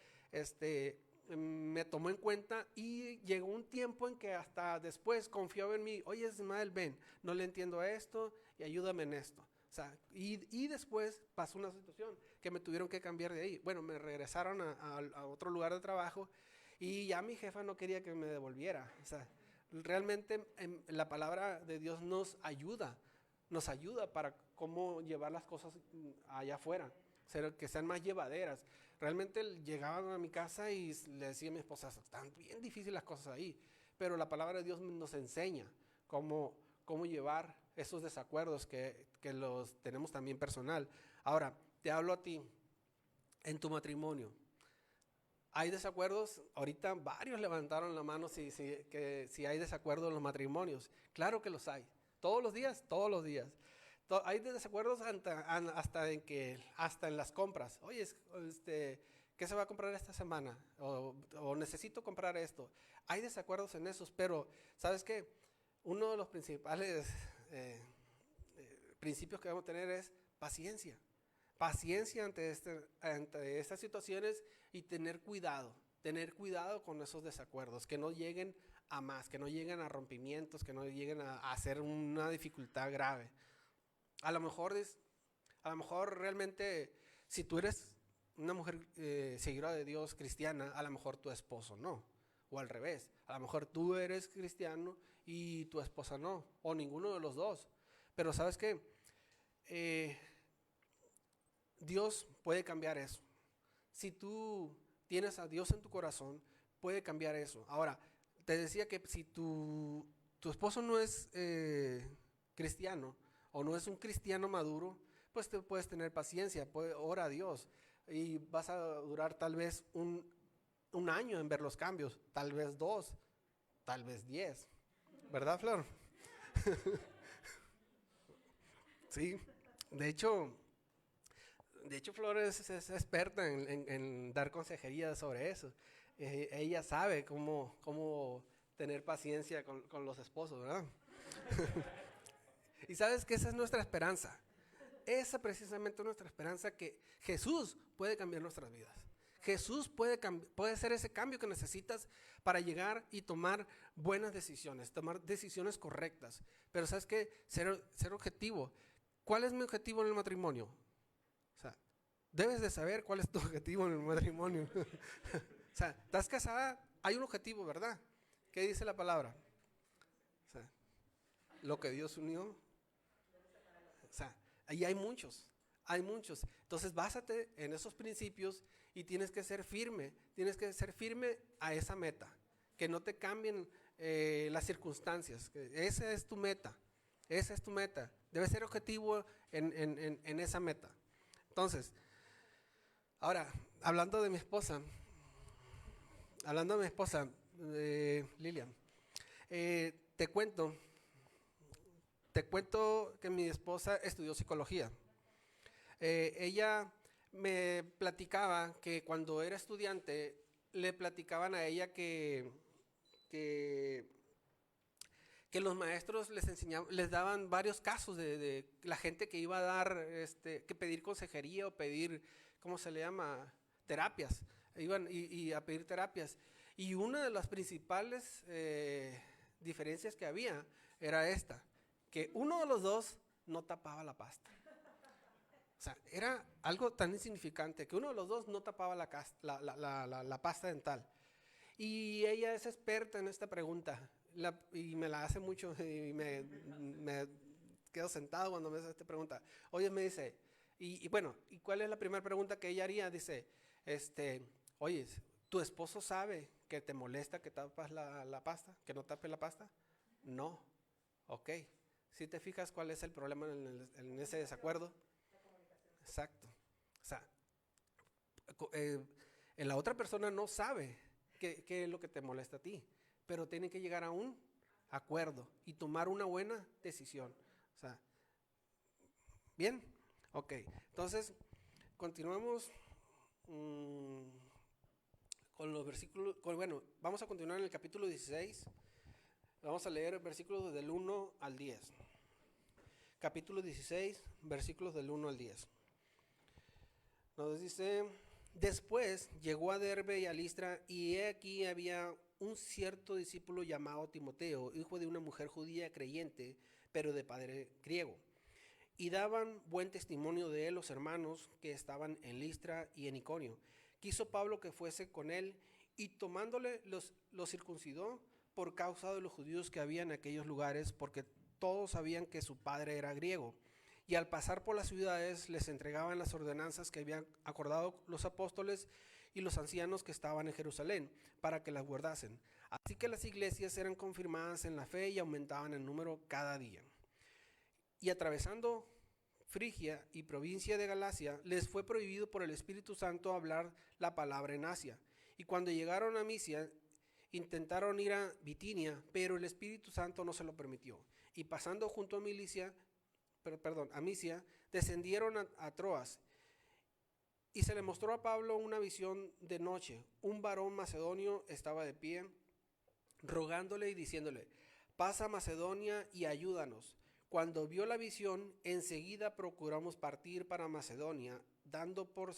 me tomó en cuenta y llegó un tiempo en que hasta después confiaba en mí. Oye, Ismael, ven, no le entiendo a esto y ayúdame en esto. O sea, y después pasó una situación que me tuvieron que cambiar de ahí. Bueno, me regresaron a otro lugar de trabajo y ya mi jefa no quería que me devolviera. O sea, realmente la palabra de Dios nos ayuda para cómo llevar las cosas allá afuera, que sean más llevaderas. Realmente llegaban a mi casa y le decía a mi esposa, están bien difíciles las cosas ahí, pero la palabra de Dios nos enseña cómo llevar esos desacuerdos que los tenemos también personal. Ahora, te hablo a ti, en tu matrimonio. ¿Hay desacuerdos? Ahorita varios levantaron la mano si hay desacuerdos en los matrimonios. Claro que los hay. Todos los días. Hay desacuerdos hasta en las compras. Oye, ¿qué se va a comprar esta semana? O necesito comprar esto. Hay desacuerdos en esos, pero ¿sabes qué? Uno de los principales principios que debemos tener es paciencia. Paciencia ante estas situaciones y tener cuidado con esos desacuerdos, que no lleguen a más, que no lleguen a rompimientos, que no lleguen a ser una dificultad grave. A lo mejor realmente, si tú eres una mujer seguidora de Dios, cristiana, a lo mejor tu esposo no, o al revés, a lo mejor tú eres cristiano y tu esposa no, o ninguno de los dos. Pero ¿sabes qué? Dios puede cambiar eso. Si tú tienes a Dios en tu corazón, puede cambiar eso. Ahora, te decía que si tu esposo no es cristiano o no es un cristiano maduro, pues te puedes tener paciencia, ora a Dios y vas a durar tal vez un año en ver los cambios, tal vez 2, tal vez 10. ¿Verdad, Flor? Sí, de hecho Flor es experta en dar consejería sobre eso. Ella sabe cómo tener paciencia con los esposos, ¿verdad? Y sabes que esa es nuestra esperanza. Esa precisamente es nuestra esperanza, que Jesús puede cambiar nuestras vidas. Jesús puede ser ese cambio que necesitas para llegar y tomar buenas decisiones, tomar decisiones correctas. Pero ¿sabes qué? Ser objetivo. ¿Cuál es mi objetivo en el matrimonio? O sea, debes de saber cuál es tu objetivo en el matrimonio. O sea, estás casada, hay un objetivo, ¿verdad? ¿Qué dice la palabra? O sea, lo que Dios unió. O sea, ahí hay muchos. Entonces, básate en esos principios y tienes que ser firme a esa meta. Que no te cambien las circunstancias. Esa es tu meta. Debes ser objetivo en esa meta. Entonces, ahora, hablando de mi esposa, Lilian, te cuento que mi esposa estudió psicología. Ella me platicaba que cuando era estudiante le platicaban a ella que los maestros les daban varios casos de la gente que iba a dar, que pedir consejería o pedir, ¿cómo se le llama? Terapias. Iban y a pedir terapias. Y una de las principales diferencias que había era esta, que uno de los dos no tapaba la pasta. O sea, era algo tan insignificante que uno de los dos no tapaba la pasta dental. Y ella es experta en esta pregunta. y me la hace mucho y me quedo sentado cuando me hace esta pregunta. Oye, me dice, y bueno, ¿y cuál es la primera pregunta que ella haría? Dice, oye, ¿tu esposo sabe que te molesta que tapas la pasta, que no tapes la pasta? No. Ok. Si te fijas cuál es el problema en ese desacuerdo. Exacto. O sea, la otra persona no sabe qué es lo que te molesta a ti, pero tiene que llegar a un acuerdo y tomar una buena decisión. O sea, ¿bien? Ok. Entonces, continuamos con los versículos. Bueno, vamos a continuar en el capítulo 16. Vamos a leer versículos del 1 al 10. Capítulo 16, versículos del 1 al 10. Nos dice, después llegó a Derbe y a Listra, y he aquí había un cierto discípulo llamado Timoteo, hijo de una mujer judía creyente, pero de padre griego. Y daban buen testimonio de él los hermanos que estaban en Listra y en Iconio. Quiso Pablo que fuese con él, y tomándole los circuncidó por causa de los judíos que había en aquellos lugares, porque todos sabían que su padre era griego. Y al pasar por las ciudades les entregaban las ordenanzas que habían acordado los apóstoles y los ancianos que estaban en Jerusalén, para que las guardasen. Así que las iglesias eran confirmadas en la fe y aumentaban en número cada día. Y atravesando Frigia y provincia de Galacia, les fue prohibido por el Espíritu Santo hablar la palabra en Asia. Y cuando llegaron a Misia, intentaron ir a Bitinia, pero el Espíritu Santo no se lo permitió. Y pasando junto a Misia, descendieron a Troas. Y se le mostró a Pablo una visión de noche. Un varón macedonio estaba de pie, rogándole y diciéndole, pasa a Macedonia y ayúdanos. Cuando vio la visión, enseguida procuramos partir para Macedonia, dando por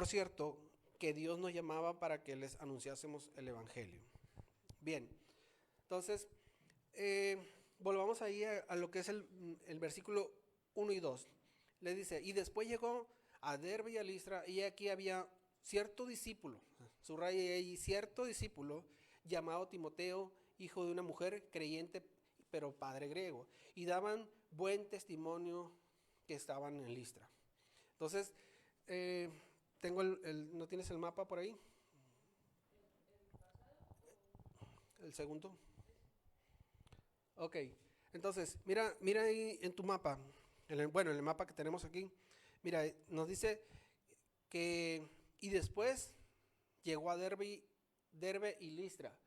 cierto que Dios nos llamaba para que les anunciásemos el Evangelio. Bien, entonces, volvamos ahí a lo que es el versículo 1 y 2. Le dice, y después llegó a Derbe y a Listra, y aquí había cierto discípulo, subraya ahí, cierto discípulo, llamado Timoteo, hijo de una mujer creyente, pero padre griego, y daban buen testimonio que estaban en Listra. Entonces, ¿no tienes el mapa por ahí? El segundo. Ok, entonces, mira ahí en tu mapa, en el mapa que tenemos aquí, mira, nos dice que, y después llegó a Derbe y Listra.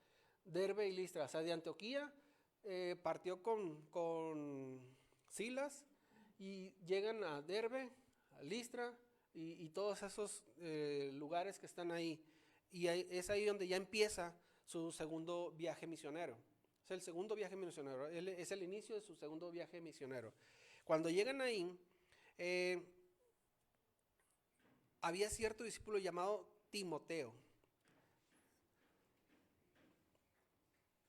Derbe y Listra, o sea, de Antioquía, partió con Silas y llegan a Derbe, a Listra y todos esos lugares que están ahí. Y es ahí donde ya empieza su segundo viaje misionero. Es el segundo viaje misionero, es el inicio de su segundo viaje misionero. Cuando llegan ahí, había cierto discípulo llamado Timoteo.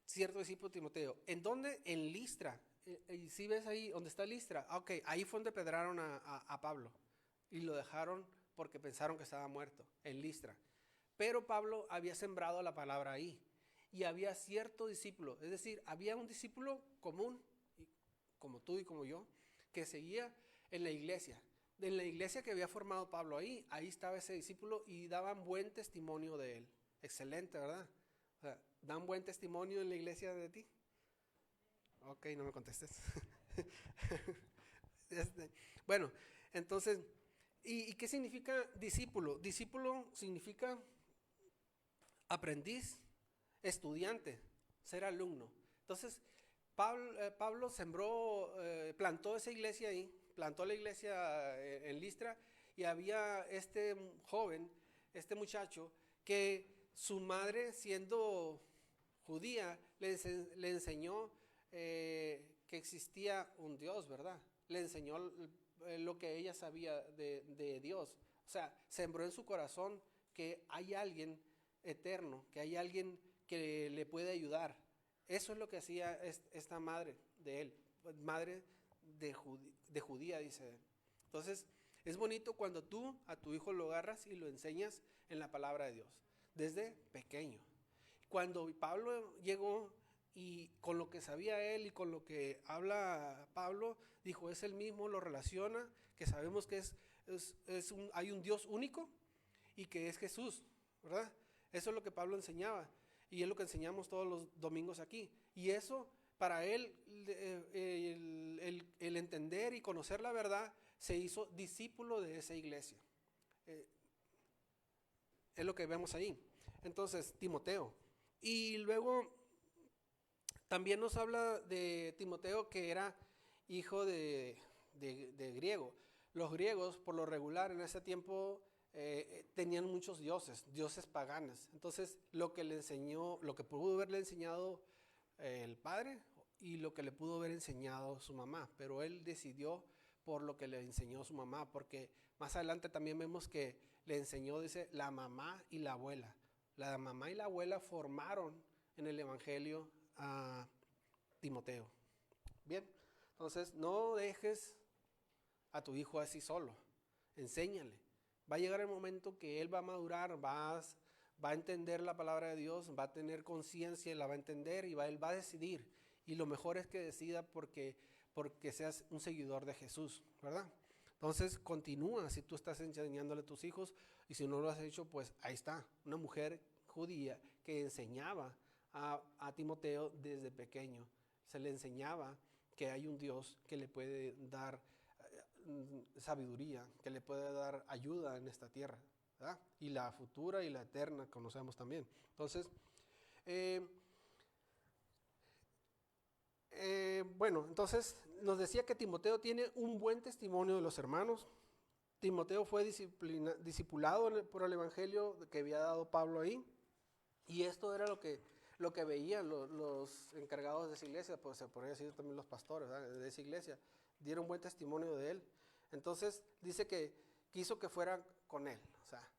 Cierto discípulo Timoteo. ¿En dónde? En Listra. Y si ves ahí donde está Listra, ok, ahí fue donde pedraron a Pablo y lo dejaron porque pensaron que estaba muerto, en Listra. Pero Pablo había sembrado la palabra ahí y había cierto discípulo, es decir, había un discípulo común, como tú y como yo, que seguía en la iglesia. En la iglesia que había formado Pablo ahí estaba ese discípulo y daban buen testimonio de él. Excelente, ¿verdad? O sea, ¿dan buen testimonio en la iglesia de ti? Ok, no me contestes. Bueno, entonces, ¿y qué significa discípulo? Discípulo significa aprendiz, estudiante, ser alumno. Entonces, Pablo sembró, plantó esa iglesia ahí, plantó la iglesia en Listra, y había este joven, este muchacho, que su madre, siendo judía, le enseñó que existía un Dios, ¿verdad? Le enseñó lo que ella sabía de Dios. O sea, sembró en su corazón que hay alguien eterno, que hay alguien que le puede ayudar. Eso es lo que hacía esta madre de él, madre de judía, dice él. Entonces, es bonito cuando tú a tu hijo lo agarras y lo enseñas en la palabra de Dios, desde pequeño. cuando Pablo llegó y con lo que sabía él y con lo que habla Pablo, dijo, es el mismo, lo relaciona, que sabemos que hay un Dios único y que es Jesús, ¿verdad? Eso es lo que Pablo enseñaba y es lo que enseñamos todos los domingos aquí. Y eso, para él, el entender y conocer la verdad, se hizo discípulo de esa iglesia. Es lo que vemos ahí. Entonces, Timoteo. Y luego también nos habla de Timoteo, que era hijo de griego. Los griegos, por lo regular, en ese tiempo tenían muchos dioses paganos. Entonces, lo que le enseñó, lo que pudo haberle enseñado el padre y lo que le pudo haber enseñado su mamá. Pero él decidió por lo que le enseñó su mamá, porque más adelante también vemos que le enseñó, dice, la mamá y la abuela. La mamá y la abuela formaron en el evangelio a Timoteo. Bien, entonces no dejes a tu hijo así solo, enséñale. Va a llegar el momento que él va a madurar, va a entender la palabra de Dios, va a tener conciencia, la va a entender y él va a decidir. Y lo mejor es que decida porque seas un seguidor de Jesús, ¿verdad? Entonces continúa si tú estás enseñándole a tus hijos, y si no lo has hecho, pues ahí está, una mujer judía que enseñaba a Timoteo desde pequeño. Se le enseñaba que hay un Dios que le puede dar sabiduría, que le puede dar ayuda en esta tierra, ¿verdad? Y la futura y la eterna conocemos también. Entonces, bueno, entonces nos decía que Timoteo tiene un buen testimonio de los hermanos. Timoteo fue discipulado por el evangelio que había dado Pablo ahí, y esto era lo que veían los encargados de esa iglesia, pues se podría decir también los pastores, ¿verdad?, de esa iglesia, dieron buen testimonio de él. Entonces dice que quiso que fuera con él, o sea,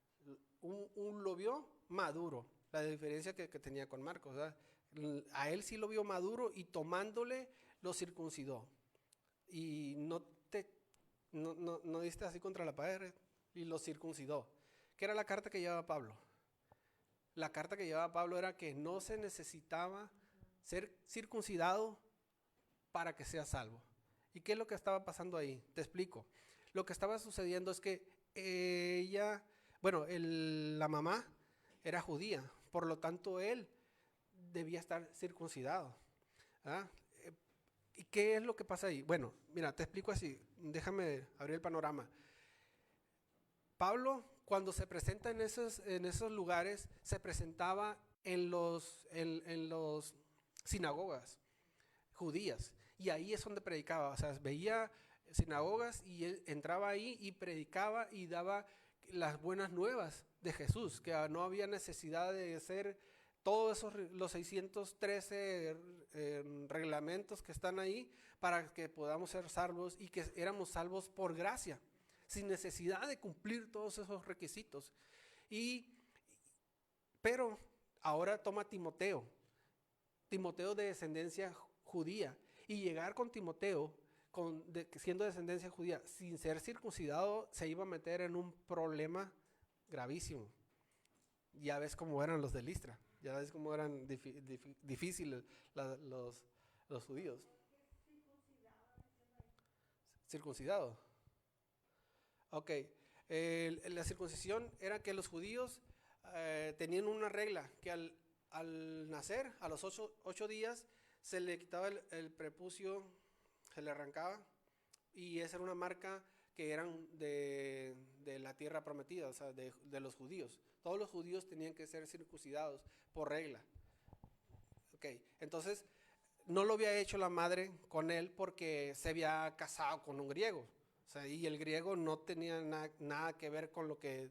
lo vio maduro, la diferencia que tenía con Marcos, ¿verdad? A él sí lo vio maduro y tomándole lo circuncidó. Y no diste así contra la pared y lo circuncidó. ¿Qué era la carta que llevaba Pablo? La carta que llevaba Pablo era que no se necesitaba ser circuncidado para que sea salvo. ¿Y qué es lo que estaba pasando ahí? Te explico. Lo que estaba sucediendo es que la mamá era judía, por lo tanto él debía estar circuncidado. ¿Ah? ¿Y qué es lo que pasa ahí? Bueno, mira, te explico así, déjame abrir el panorama. Pablo, cuando se presenta en esos lugares, se presentaba en los sinagogas judías, y ahí es donde predicaba. O sea, veía sinagogas y él entraba ahí y predicaba y daba las buenas nuevas de Jesús, que no había necesidad de hacer todos los 613 reglamentos que están ahí para que podamos ser salvos, y que éramos salvos por gracia, sin necesidad de cumplir todos esos requisitos. Pero ahora toma Timoteo de descendencia judía, y llegar con Timoteo siendo de descendencia judía sin ser circuncidado se iba a meter en un problema gravísimo. Ya ves cómo eran los de Listra, ya ves cómo eran difíciles los judíos. Circuncidado. Ok, la circuncisión era que los judíos tenían una regla, que al nacer, a los 8 días, se le quitaba el prepucio, se le arrancaba, y esa era una marca que eran de la tierra prometida, o sea, de los judíos. Todos los judíos tenían que ser circuncidados por regla. Ok, entonces no lo había hecho la madre con él porque se había casado con un griego. O sea, y el griego no tenía nada que ver con lo que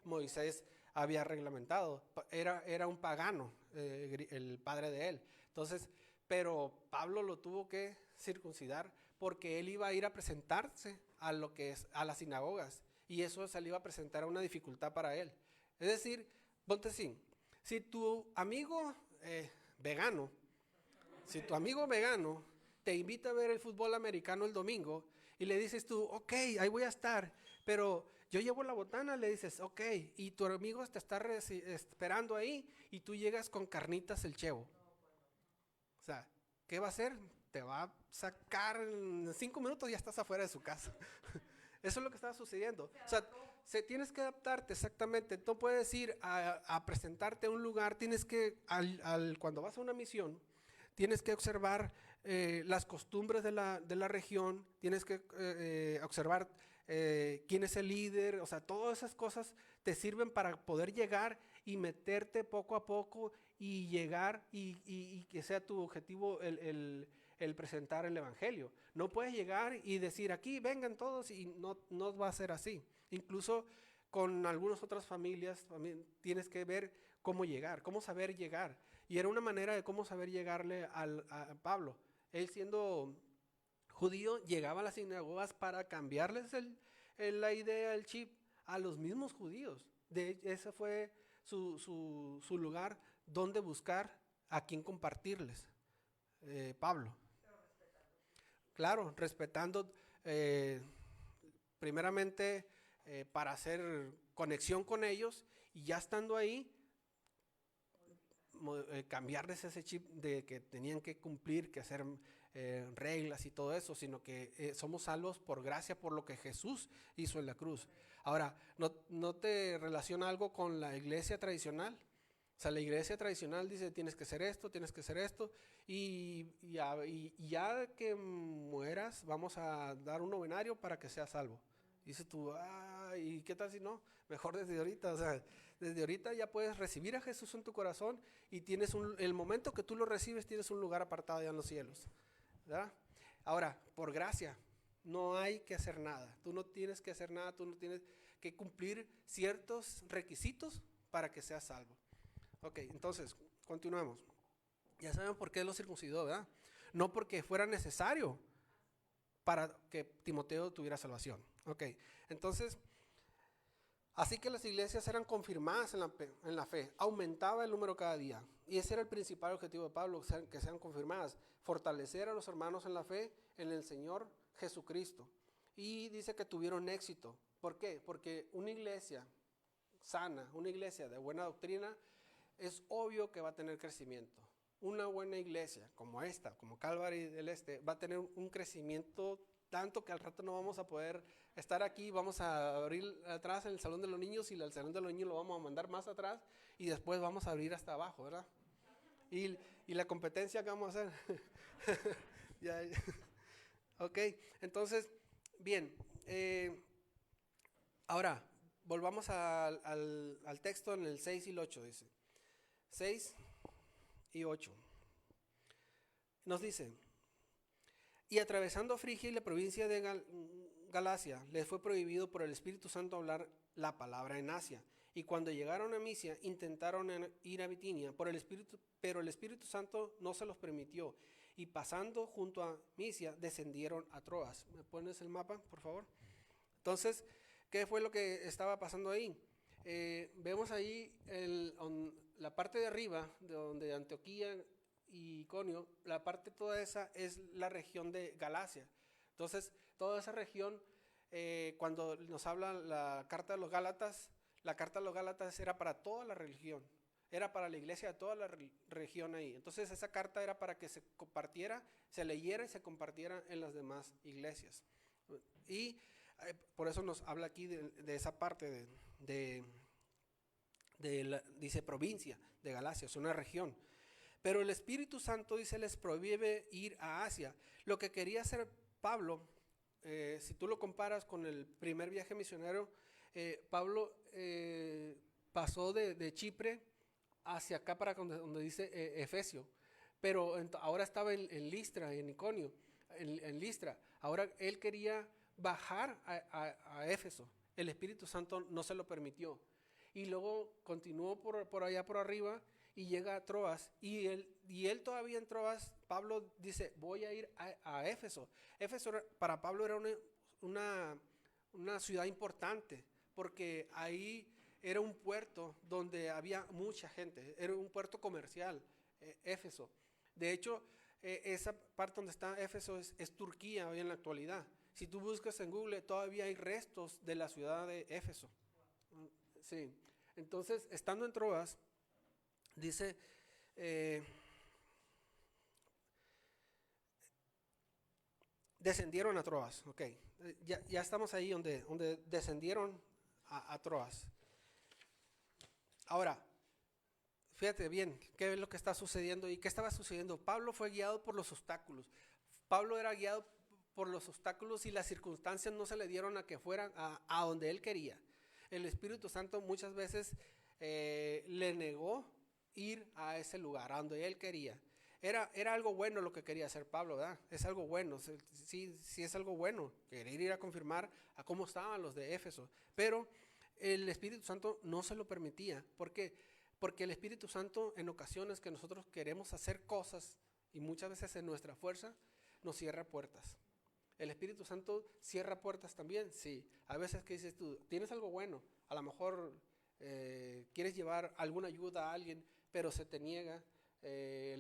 Moisés había reglamentado. Era un pagano, el padre de él. Entonces, pero Pablo lo tuvo que circuncidar porque él iba a ir a presentarse a las sinagogas, y eso se le iba a presentar a una dificultad para él. Es decir, ponte así, si tu amigo vegano te invita a ver el fútbol americano el domingo y le dices tú, ok, ahí voy a estar, pero yo llevo la botana, le dices, ok, y tu amigo te está esperando ahí y tú llegas con carnitas el chevo. O sea, ¿qué va a hacer? Te va a sacar en 5 minutos y ya estás afuera de su casa. Eso es lo que está sucediendo. O sea, tienes que adaptarte exactamente. No puedes ir a presentarte a un lugar, tienes que, cuando vas a una misión, tienes que observar las costumbres de la región, tienes que observar quién es el líder, o sea, todas esas cosas te sirven para poder llegar y meterte poco a poco y llegar y que sea tu objetivo el presentar el evangelio. No puedes llegar y decir aquí vengan todos y no va a ser así. Incluso con algunas otras familias también tienes que ver cómo llegar, cómo saber llegar. Y era una manera de cómo saber llegarle a Pablo. Él siendo judío llegaba a las sinagogas para cambiarles la idea, el chip a los mismos judíos. Ese fue su lugar donde buscar a quién compartirles. Pablo. Claro, respetando primeramente para hacer conexión con ellos y ya estando ahí, cambiarles ese chip de que tenían que cumplir, que hacer reglas y todo eso, sino que somos salvos por gracia, por lo que Jesús hizo en la cruz. Ahora, ¿no te relaciona algo con la iglesia tradicional? O sea, la iglesia tradicional dice, tienes que hacer esto, y ya que mueras, vamos a dar un novenario para que seas salvo. Dices tú, ¿y qué tal si no? Mejor desde ahorita, o sea, desde ahorita ya puedes recibir a Jesús en tu corazón y tienes el momento que tú lo recibes, tienes un lugar apartado ya en los cielos, ¿verdad? Ahora, por gracia, no hay que hacer nada. Tú no tienes que hacer nada, tú no tienes que cumplir ciertos requisitos para que seas salvo. Ok, entonces, continuamos. Ya saben por qué lo circuncidó, ¿verdad? No porque fuera necesario para que Timoteo tuviera salvación. Ok, entonces, así que las iglesias eran confirmadas en la fe, aumentaba el número cada día. Y ese era el principal objetivo de Pablo, que sean confirmadas, fortalecer a los hermanos en la fe en el Señor Jesucristo. Y dice que tuvieron éxito. ¿Por qué? Porque una iglesia sana, una iglesia de buena doctrina, es obvio que va a tener crecimiento. Una buena iglesia como esta, como Calvary del Este, va a tener un crecimiento tanto que al rato no vamos a poder estar aquí, vamos a abrir atrás en el salón de los niños y el salón de los niños lo vamos a mandar más atrás y después vamos a abrir hasta abajo, ¿verdad? Y la competencia que vamos a hacer. Ok, entonces, bien, ahora volvamos al texto en el 6 y el 8, dice. 6 y 8. Nos dice, y atravesando Frigia y la provincia de Galacia, les fue prohibido por el Espíritu Santo hablar la palabra en Asia. Y cuando llegaron a Misia, intentaron ir a Bitinia, pero el Espíritu Santo no se los permitió. Y pasando junto a Misia, descendieron a Troas. ¿Me pones el mapa, por favor? Entonces, ¿qué fue lo que estaba pasando ahí? Vemos ahí la parte de arriba, de donde Antioquía y Iconio, la parte toda esa es la región de Galacia. Entonces, toda esa región, cuando nos habla la carta de los Gálatas era para toda la religión, era para la iglesia de toda la región ahí. Entonces, esa carta era para que se compartiera, se leyera y se compartiera en las demás iglesias. Y por eso nos habla aquí de esa parte dice provincia de Galacia, es una región. Pero el Espíritu Santo, dice, les prohíbe ir a Asia. Lo que quería hacer Pablo, si tú lo comparas con el primer viaje misionero, Pablo pasó de Chipre hacia acá para donde dice Efesio. Pero ahora estaba en Listra, en Iconio, en Listra. Ahora él quería bajar a Éfeso. El Espíritu Santo no se lo permitió. Y luego continuó por allá por arriba y llega a Troas. Y él todavía en Troas, Pablo dice, voy a ir a Éfeso. Éfeso para Pablo era una ciudad importante, porque ahí era un puerto donde había mucha gente, era un puerto comercial, Éfeso. De hecho, esa parte donde está Éfeso es Turquía hoy en la actualidad. Si tú buscas en Google, todavía hay restos de la ciudad de Éfeso. Sí. Entonces, estando en Troas, dice, descendieron a Troas. Ok, ya estamos ahí donde descendieron a Troas. Ahora, fíjate bien, qué es lo que está sucediendo y qué estaba sucediendo. Pablo fue guiado por los obstáculos. Pablo era guiado por los obstáculos y las circunstancias no se le dieron a que fueran a donde él quería. El Espíritu Santo muchas veces le negó ir a ese lugar, a donde él quería. Era algo bueno lo que quería hacer Pablo, ¿verdad? Es algo bueno, sí es algo bueno, querer ir a confirmar a cómo estaban los de Éfeso. Pero el Espíritu Santo no se lo permitía. ¿Por qué? Porque el Espíritu Santo en ocasiones que nosotros queremos hacer cosas y muchas veces en nuestra fuerza nos cierra puertas. ¿El Espíritu Santo cierra puertas también? Sí. A veces que dices tú, tienes algo bueno, a lo mejor quieres llevar alguna ayuda a alguien, pero se te niega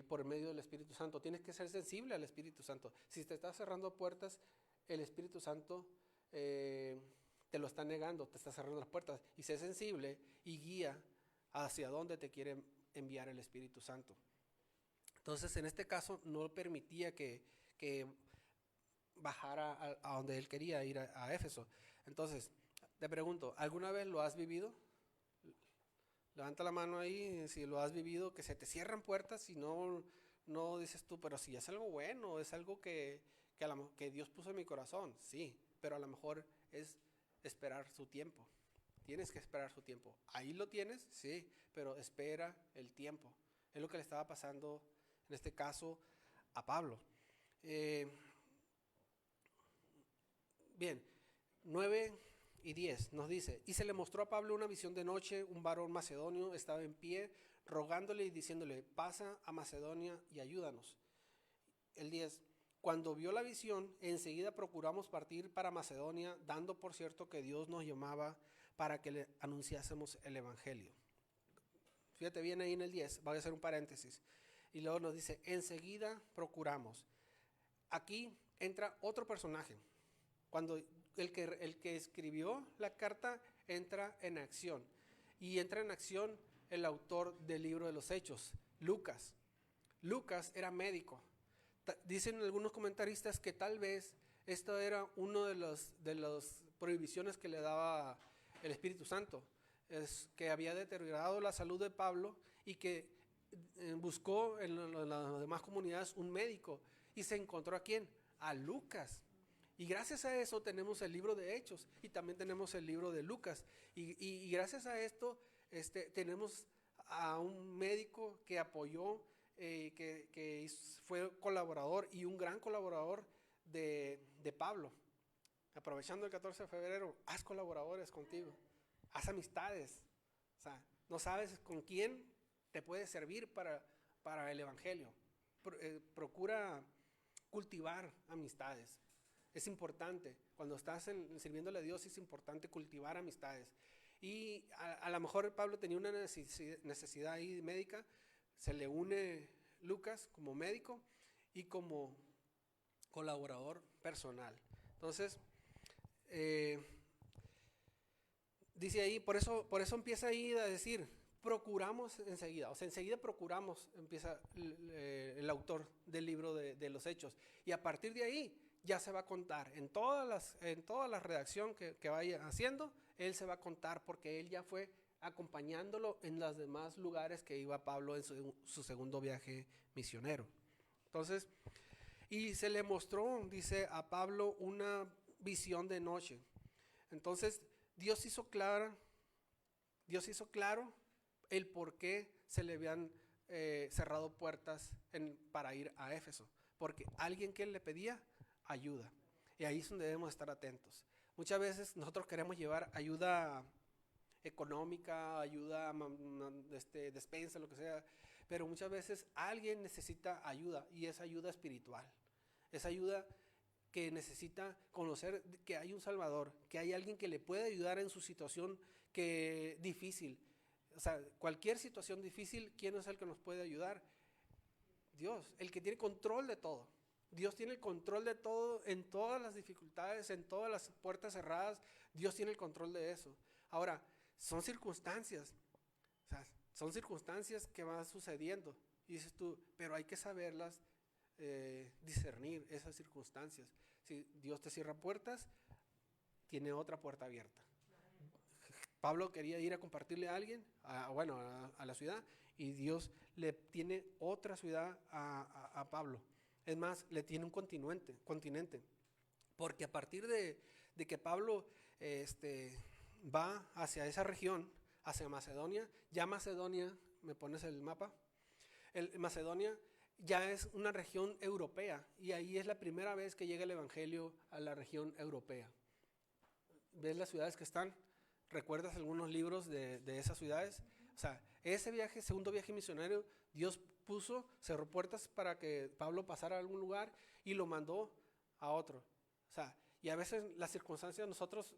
por medio del Espíritu Santo. Tienes que ser sensible al Espíritu Santo. Si te está cerrando puertas, el Espíritu Santo te lo está negando, te está cerrando las puertas. Y sé sensible y guía hacia dónde te quiere enviar el Espíritu Santo. Entonces, en este caso, no permitía que bajara a donde él quería ir a Éfeso. Entonces, te pregunto, ¿alguna vez lo has vivido? Levanta la mano ahí si lo has vivido, que se te cierran puertas y no dices tú, pero si es algo bueno, es algo que Dios puso en mi corazón. Sí, pero a lo mejor es esperar su tiempo. Tienes que esperar su tiempo. Ahí lo tienes, sí, pero espera el tiempo. Es lo que le estaba pasando, en este caso, a Pablo. Bien, 9 y 10 nos dice, y se le mostró a Pablo una visión de noche, un varón macedonio estaba en pie, rogándole y diciéndole, pasa a Macedonia y ayúdanos. El 10, cuando vio la visión, enseguida procuramos partir para Macedonia, dando por cierto que Dios nos llamaba para que le anunciásemos el evangelio. Fíjate bien ahí en el 10, voy a hacer un paréntesis. Y luego nos dice, enseguida procuramos. Aquí entra otro personaje. Cuando el que escribió la carta entra en acción. Y entra en acción el autor del libro de los Hechos, Lucas. Lucas era médico. Dicen algunos comentaristas que tal vez esto era uno de las prohibiciones que le daba el Espíritu Santo. Es que había deteriorado la salud de Pablo y que buscó en las demás comunidades un médico. ¿Y se encontró a quién? A Lucas. Y gracias a eso tenemos el libro de Hechos y también tenemos el libro de Lucas. Y gracias a esto tenemos a un médico que apoyó, que fue colaborador y un gran colaborador de Pablo. Aprovechando el 14 de febrero, haz colaboradores contigo, haz amistades. O sea, no sabes con quién te puede servir para el evangelio. Procura cultivar amistades. Es importante, cuando estás sirviéndole a Dios, es importante cultivar amistades. Y a lo mejor Pablo tenía una necesidad ahí médica, se le une Lucas como médico y como colaborador personal. Entonces, dice ahí, por eso empieza ahí a decir, procuramos enseguida, o sea, enseguida procuramos, empieza el autor del libro de los Hechos. Y a partir de ahí, ya se va a contar, en toda la redacción que vaya haciendo, él se va a contar porque él ya fue acompañándolo en los demás lugares que iba Pablo en su segundo viaje misionero. Entonces, y se le mostró, dice a Pablo, una visión de noche. Entonces, Dios hizo claro el por qué se le habían cerrado puertas para ir a Éfeso. Porque alguien que le pedía ayuda. Y ahí es donde debemos estar atentos. Muchas veces nosotros queremos llevar ayuda económica, ayuda, despensa, lo que sea, pero muchas veces alguien necesita ayuda y es ayuda espiritual. Es ayuda que necesita conocer que hay un Salvador, que hay alguien que le puede ayudar en su situación difícil. O sea, cualquier situación difícil, ¿quién es el que nos puede ayudar? Dios, el que tiene control de todo. Dios tiene el control de todo, en todas las dificultades, en todas las puertas cerradas. Dios tiene el control de eso. Ahora, son circunstancias. O sea, son circunstancias que van sucediendo. Y dices tú, pero hay que saberlas discernir esas circunstancias. Si Dios te cierra puertas, tiene otra puerta abierta. Pablo quería ir a compartirle a alguien, a la ciudad, y Dios le tiene otra ciudad a Pablo. Es más, le tiene un continente. Porque a partir de que Pablo va hacia esa región, hacia Macedonia, ya Macedonia, ¿me pones el mapa? Macedonia ya es una región europea, y ahí es la primera vez que llega el evangelio a la región europea. ¿Ves las ciudades que están? ¿Recuerdas algunos libros de esas ciudades? O sea, ese viaje, segundo viaje misionero, Dios cerró puertas para que Pablo pasara a algún lugar y lo mandó a otro. O sea, y a veces las circunstancias nosotros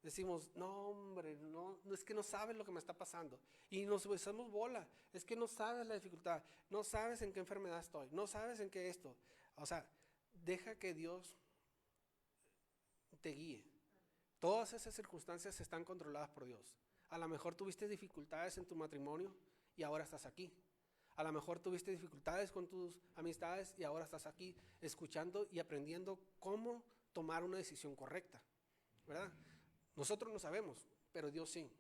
decimos, no hombre, no, es que no sabes lo que me está pasando. Y nos hacemos bola, es que no sabes la dificultad, no sabes en qué enfermedad estoy, no sabes en qué esto. O sea, deja que Dios te guíe. Todas esas circunstancias están controladas por Dios. A lo mejor tuviste dificultades en tu matrimonio y ahora estás aquí. A lo mejor tuviste dificultades con tus amistades y ahora estás aquí escuchando y aprendiendo cómo tomar una decisión correcta, ¿verdad? Nosotros no sabemos, pero Dios sí.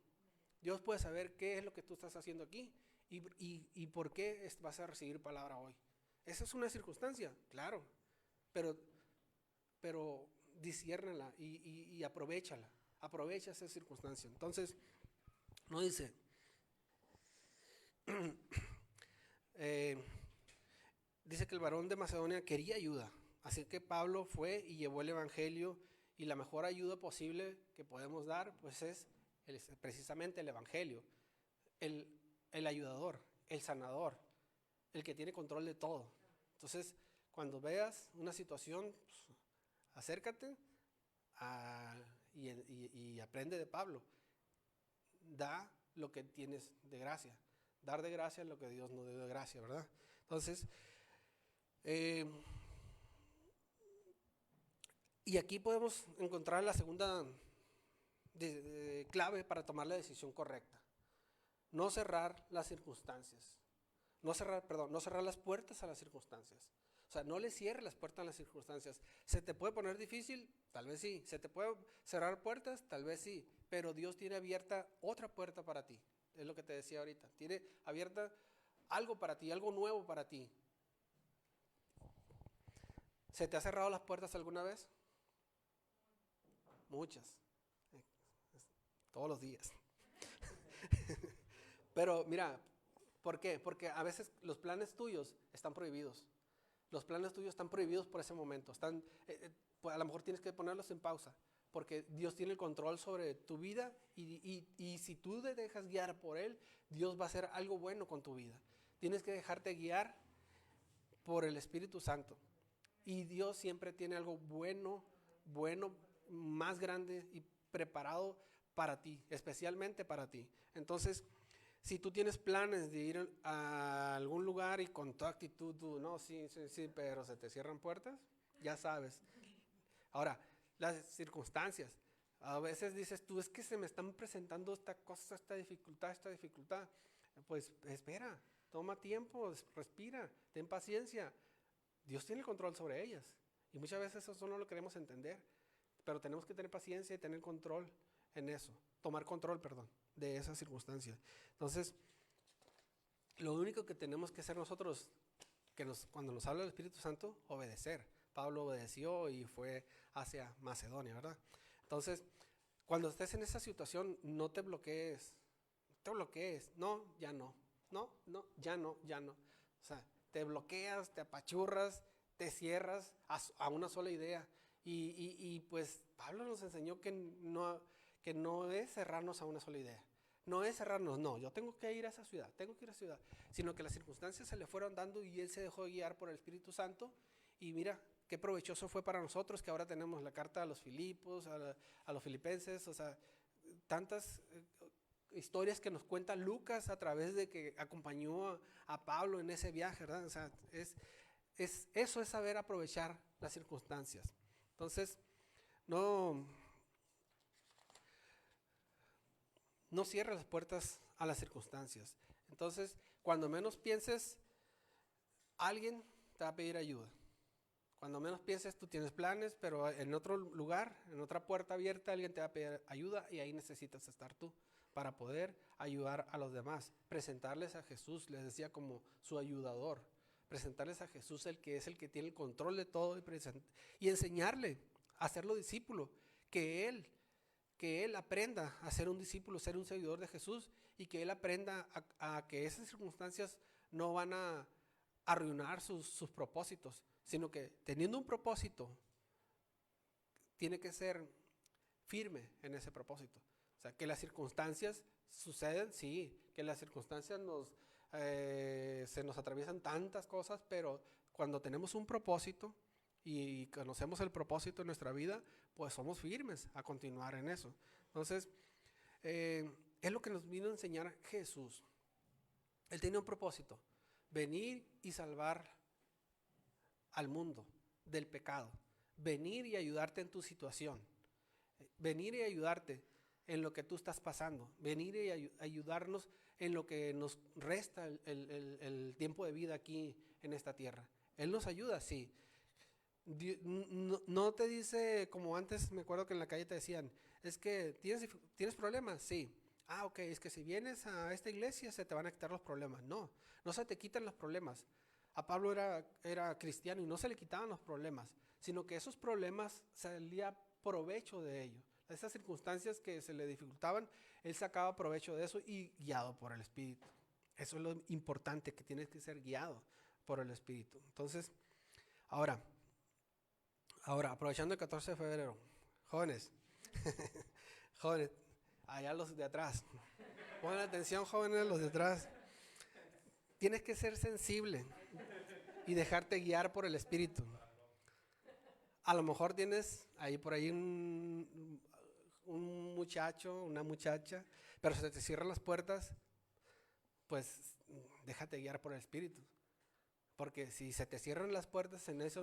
Dios puede saber qué es lo que tú estás haciendo aquí y por qué vas a recibir palabra hoy. Esa es una circunstancia, claro, pero disciérnela y aprovéchala. Aprovecha esa circunstancia. Entonces, no dice... dice que el varón de Macedonia quería ayuda, así que Pablo fue y llevó el evangelio, y la mejor ayuda posible que podemos dar pues es precisamente el evangelio, el ayudador, el sanador, el que tiene control de todo. Entonces, cuando veas una situación, pues, acércate y aprende de Pablo. Da lo que tienes de gracia. Dar de gracia lo que Dios nos dio de gracia, ¿verdad? Entonces, y aquí podemos encontrar la segunda clave para tomar la decisión correcta. No cerrar las circunstancias. No cerrar las puertas a las circunstancias. O sea, no le cierres las puertas a las circunstancias. ¿Se te puede poner difícil? Tal vez sí. ¿Se te puede cerrar puertas? Tal vez sí. Pero Dios tiene abierta otra puerta para ti. Es lo que te decía ahorita. Tiene abierta algo para ti, algo nuevo para ti. ¿Se te ha cerrado las puertas alguna vez? Muchas. Todos los días. Pero mira, ¿por qué? Porque a veces los planes tuyos están prohibidos. Los planes tuyos están prohibidos por ese momento. Pues a lo mejor tienes que ponerlos en pausa, porque Dios tiene el control sobre tu vida y si tú te dejas guiar por Él, Dios va a hacer algo bueno con tu vida. Tienes que dejarte guiar por el Espíritu Santo. Y Dios siempre tiene algo bueno, más grande y preparado para ti, especialmente para ti. Entonces, si tú tienes planes de ir a algún lugar y con tu actitud, no, sí, pero se te cierran puertas, ya sabes. Ahora, las circunstancias. A veces dices tú, es que se me están presentando esta cosa, esta dificultad. Pues espera, toma tiempo, respira, ten paciencia. Dios tiene el control sobre ellas. Y muchas veces eso no lo queremos entender. Pero tenemos que tener paciencia y tener control en eso. Tomar control, de esas circunstancias. Entonces, lo único que tenemos que hacer nosotros, cuando nos habla el Espíritu Santo, obedecer. Pablo obedeció y fue hacia Macedonia, ¿verdad? Entonces, cuando estés en esa situación, no te bloquees. No, ya no. No, ya no. O sea, te bloqueas, te apachurras, te cierras a una sola idea. Y pues Pablo nos enseñó que no es cerrarnos a una sola idea. No es cerrarnos, no, yo tengo que ir a esa ciudad, sino que las circunstancias se le fueron dando y él se dejó guiar por el Espíritu Santo. Y mira, qué provechoso fue para nosotros que ahora tenemos la carta a los Filipos, a los filipenses, o sea, tantas historias que nos cuenta Lucas a través de que acompañó a Pablo en ese viaje, ¿verdad? O sea, eso es saber aprovechar las circunstancias. Entonces, no cierres las puertas a las circunstancias. Entonces, cuando menos pienses, alguien te va a pedir ayuda. Cuando menos pienses, tú tienes planes, pero en otro lugar, en otra puerta abierta, alguien te va a pedir ayuda y ahí necesitas estar tú para poder ayudar a los demás. Presentarles a Jesús, les decía, como su ayudador. Presentarles a Jesús, el que es el que tiene el control de todo, y enseñarle a hacerlo discípulo, que él aprenda a ser un discípulo, ser un seguidor de Jesús, y que él aprenda a que esas circunstancias no van a arruinar sus propósitos, sino que teniendo un propósito, tiene que ser firme en ese propósito. O sea, que las circunstancias suceden, sí, que las circunstancias se nos atraviesan tantas cosas, pero cuando tenemos un propósito y conocemos el propósito en nuestra vida, pues somos firmes a continuar en eso. Entonces, es lo que nos vino a enseñar Jesús. Él tenía un propósito: venir y salvar al mundo del pecado, venir y ayudarte en tu situación, venir y ayudarte en lo que tú estás pasando, venir y ayudarnos en lo que nos resta el tiempo de vida aquí en esta tierra. Él nos ayuda, sí. No te dice como antes, me acuerdo que en la calle te decían, es que tienes problemas, sí. Ah, ok, es que si vienes a esta iglesia se te van a quitar los problemas. No se te quitan los problemas. A Pablo era cristiano y no se le quitaban los problemas, sino que esos problemas salía provecho de ellos. Esas circunstancias que se le dificultaban, él sacaba provecho de eso y guiado por el Espíritu. Eso es lo importante, que tienes que ser guiado por el Espíritu. Entonces, ahora, aprovechando el 14 de febrero, jóvenes, jóvenes, allá los de atrás, pongan atención, jóvenes, los de atrás. Tienes que ser sensible y dejarte guiar por el Espíritu. A lo mejor tienes ahí por ahí un muchacho, una muchacha, pero si te cierran las puertas, pues déjate guiar por el Espíritu. Porque si se te cierran las puertas en eso,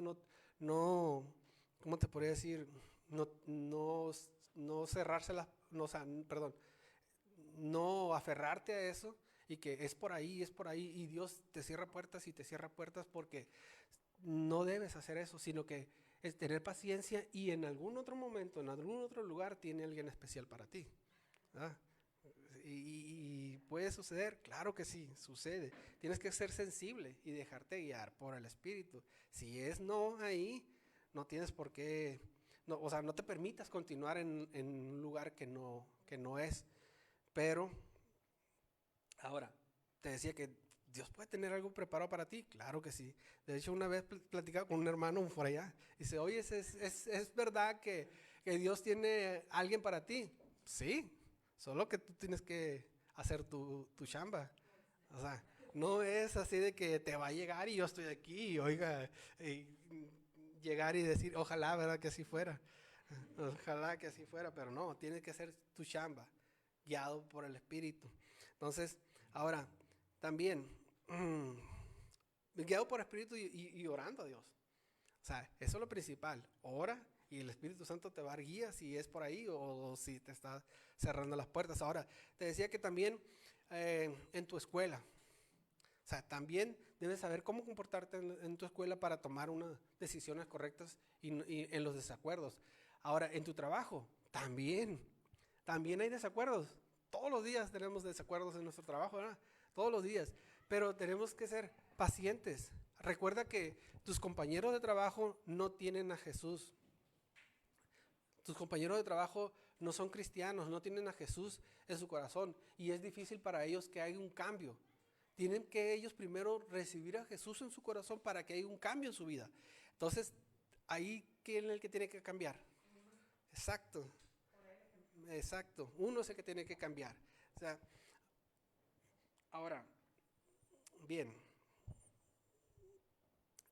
¿cómo te podría decir? No cerrárselas, no aferrarte a eso y que es por ahí, y Dios te cierra puertas y te cierra puertas, porque no debes hacer eso, sino que es tener paciencia, y en algún otro momento, en algún otro lugar, tiene alguien especial para ti. ¿Ah? Y puede suceder, claro que sí, sucede. Tienes que ser sensible y dejarte guiar por el Espíritu. Si es no ahí, no tienes por qué, no te permitas continuar en un lugar que no es. Pero, ahora, te decía que Dios puede tener algo preparado para ti, claro que sí. De hecho, una vez platicaba con un hermano por allá, y dice, oye, ¿es verdad que Dios tiene alguien para ti? Sí, solo que tú tienes que hacer tu chamba. O sea, no es así de que te va a llegar y yo estoy aquí, y oiga, llegar y decir, ojalá, ¿verdad? Que así fuera. Ojalá que así fuera, pero no, tienes que hacer tu chamba, guiado por el Espíritu. Entonces, ahora, también, guiado por el Espíritu y orando a Dios. O sea, eso es lo principal. Ora y el Espíritu Santo te va a dar guía si es por ahí o si te está cerrando las puertas. Ahora, te decía que también en tu escuela, o sea, también debes saber cómo comportarte en tu escuela para tomar unas decisiones correctas y en los desacuerdos. Ahora, en tu trabajo, también hay desacuerdos. Todos los días tenemos desacuerdos en nuestro trabajo, ¿verdad? Todos los días. Pero tenemos que ser pacientes. Recuerda que tus compañeros de trabajo no tienen a Jesús. Tus compañeros de trabajo no son cristianos, no tienen a Jesús en su corazón. Y es difícil para ellos que haya un cambio. Tienen que ellos primero recibir a Jesús en su corazón para que haya un cambio en su vida. Entonces, ahí, ¿quién es el que tiene que cambiar? Exacto. Uno es el que tiene que cambiar. O sea, ahora, bien,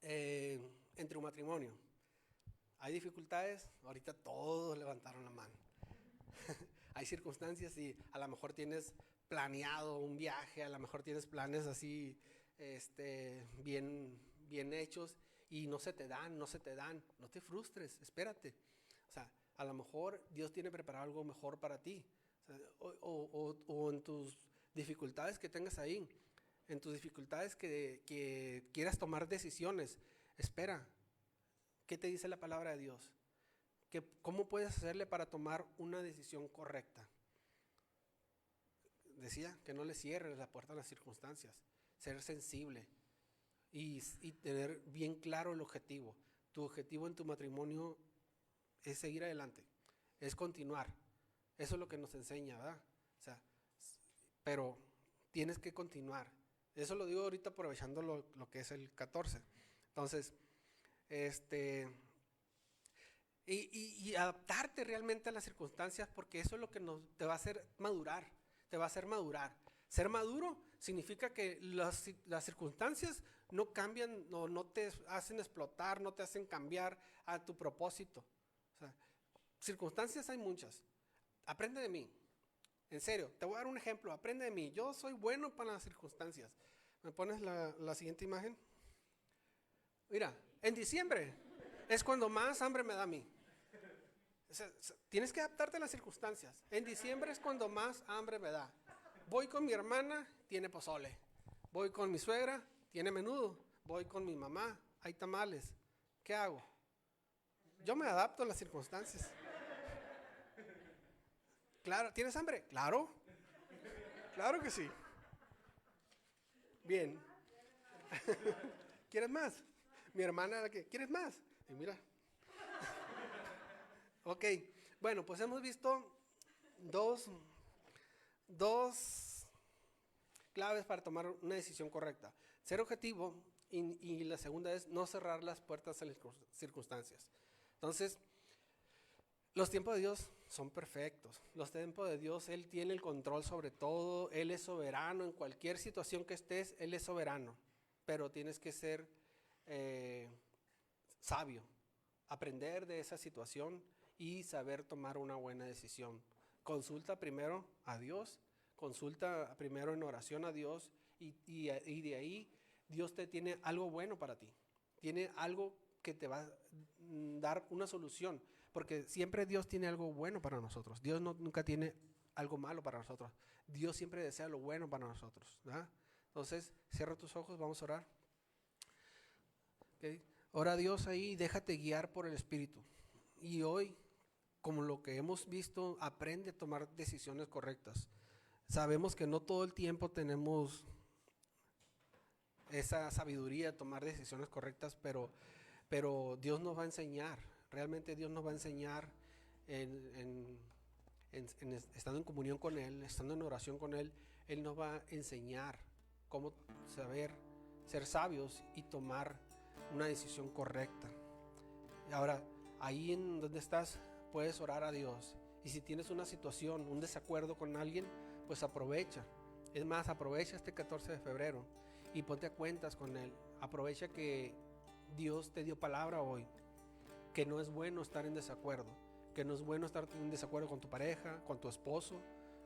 entre un matrimonio, ¿hay dificultades? Ahorita todos levantaron la mano. Hay circunstancias y a lo mejor tienes planeado un viaje, a lo mejor tienes planes así bien hechos, y no se te dan, no te frustres, espérate. O sea, a lo mejor Dios tiene preparado algo mejor para ti. O sea, o en tus dificultades que tengas ahí, en tus dificultades que quieras tomar decisiones, espera, ¿qué te dice la palabra de Dios? ¿Cómo puedes hacerle para tomar una decisión correcta? Decía que no le cierres la puerta a las circunstancias, ser sensible y tener bien claro el objetivo. Tu objetivo en tu matrimonio es seguir adelante, es continuar. Eso es lo que nos enseña, ¿verdad? O sea, pero tienes que continuar. Eso lo digo ahorita aprovechando lo que es el 14. Entonces, y adaptarte realmente a las circunstancias, porque eso es lo que te va a hacer madurar. Te va a hacer madurar. Ser maduro significa que las circunstancias no cambian, no te hacen explotar, no te hacen cambiar a tu propósito. O sea, circunstancias hay muchas. Aprende de mí. En serio, te voy a dar un ejemplo. Aprende de mí. Yo soy bueno para las circunstancias. ¿Me pones la siguiente imagen? Mira, en diciembre es cuando más hambre me da a mí. O sea, tienes que adaptarte a las circunstancias. En diciembre es cuando más hambre me da. Voy con mi hermana, tiene pozole. Voy con mi suegra, tiene menudo. Voy con mi mamá, hay tamales. ¿Qué hago? Yo me adapto a las circunstancias. Claro, ¿tienes hambre? Claro. Claro que sí. Bien. ¿Quieres más? Mi hermana, ¿quieres más? Y mira. Ok, bueno, pues hemos visto dos claves para tomar una decisión correcta. Ser objetivo y la segunda es no cerrar las puertas a las circunstancias. Entonces, los tiempos de Dios son perfectos. Los tiempos de Dios, Él tiene el control sobre todo. Él es soberano. En cualquier situación que estés, Él es soberano. Pero tienes que ser sabio. Aprender de esa situación y saber tomar una buena decisión. Consulta primero a Dios. Consulta primero en oración a Dios. Y de ahí Dios te tiene algo bueno para ti. Tiene algo que te va a dar una solución. Porque siempre Dios tiene algo bueno para nosotros. Dios nunca tiene algo malo para nosotros. Dios siempre desea lo bueno para nosotros, ¿verdad? Entonces, cierra tus ojos, vamos a orar. Okay. Ora a Dios ahí, déjate guiar por el Espíritu. Y hoy, como lo que hemos visto, aprende a tomar decisiones correctas. Sabemos que no todo el tiempo tenemos esa sabiduría de tomar decisiones correctas, pero Dios nos va a enseñar. Realmente Dios nos va a enseñar estando en comunión con Él, estando en oración con Él. Él nos va a enseñar cómo saber ser sabios y tomar una decisión correcta. Y ahora, ahí en donde estás, puedes orar a Dios. Y si tienes una situación, un desacuerdo con alguien, pues aprovecha. Es más, aprovecha este 14 de febrero y ponte a cuentas con Él. Aprovecha que Dios te dio palabra hoy, que no es bueno estar en desacuerdo, que no es bueno estar en desacuerdo con tu pareja, con tu esposo,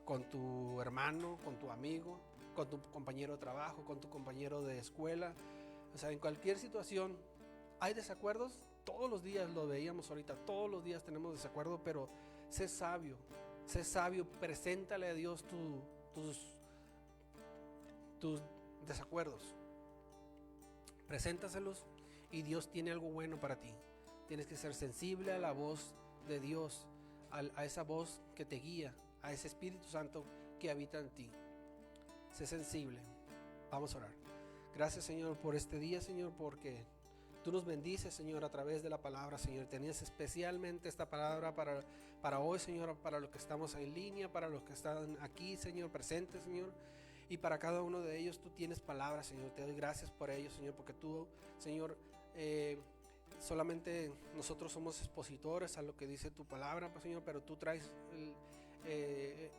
con tu hermano, con tu amigo, con tu compañero de trabajo, con tu compañero de escuela. O sea, en cualquier situación hay desacuerdos. Todos los días lo veíamos ahorita, todos los días tenemos desacuerdo, pero sé sabio, preséntale a Dios tus desacuerdos. Preséntaselos y Dios tiene algo bueno para ti. Tienes que ser sensible a la voz de Dios, a esa voz que te guía, a ese Espíritu Santo que habita en ti. Sé sensible. Vamos a orar. Gracias, Señor, por este día, Señor, porque tú nos bendices, Señor, a través de la palabra, Señor. Tenías especialmente esta palabra para hoy, Señor, para los que estamos en línea, para los que están aquí, Señor, presentes, Señor. Y para cada uno de ellos tú tienes palabras, Señor. Te doy gracias por ellos, Señor, porque tú, Señor, solamente nosotros somos expositores a lo que dice tu palabra, Señor, pero tú traes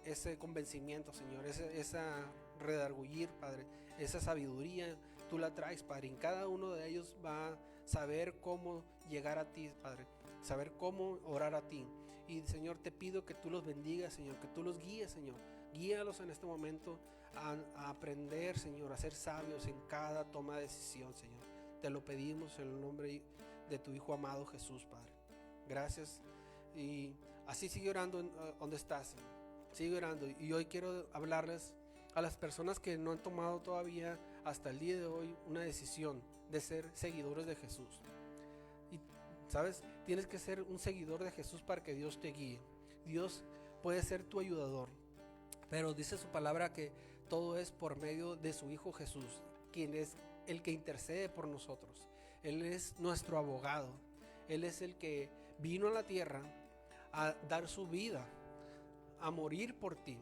ese convencimiento, Señor, esa redargullir, Padre, esa sabiduría, tú la traes, Padre. En cada uno de ellos va a saber cómo llegar a ti, Padre, saber cómo orar a ti. Y, Señor, te pido que tú los bendigas, Señor, que tú los guíes, Señor. Guíalos en este momento a aprender, Señor, a ser sabios en cada toma de decisión, Señor. Te lo pedimos en el nombre de tu Hijo amado Jesús, Padre. Gracias. Y así sigue orando donde estás. Sigue orando. Y hoy quiero hablarles a las personas que no han tomado todavía hasta el día de hoy una decisión de ser seguidores de Jesús. Y sabes, tienes que ser un seguidor de Jesús para que Dios te guíe. Dios puede ser tu ayudador, pero dice su palabra que todo es por medio de su Hijo Jesús, quien es el que intercede por nosotros. Él es nuestro abogado. Él es el que vino a la tierra a dar su vida, a morir por ti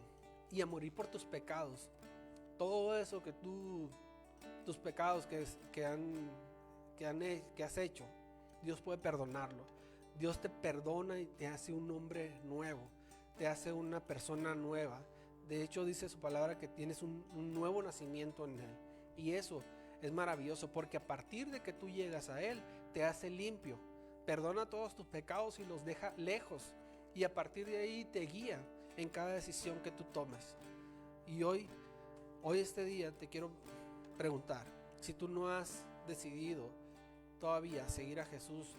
y a morir por tus pecados. Todo eso que tus pecados que has hecho, Dios puede perdonarlo. Dios te perdona y te hace un hombre nuevo, te hace una persona nueva. De hecho, dice su palabra que tienes un nuevo nacimiento en Él. Y eso es maravilloso, porque a partir de que tú llegas a Él, te hace limpio, perdona todos tus pecados y los deja lejos. Y a partir de ahí te guía en cada decisión que tú tomes. Y hoy este día te quiero preguntar, si tú no has decidido todavía seguir a Jesús,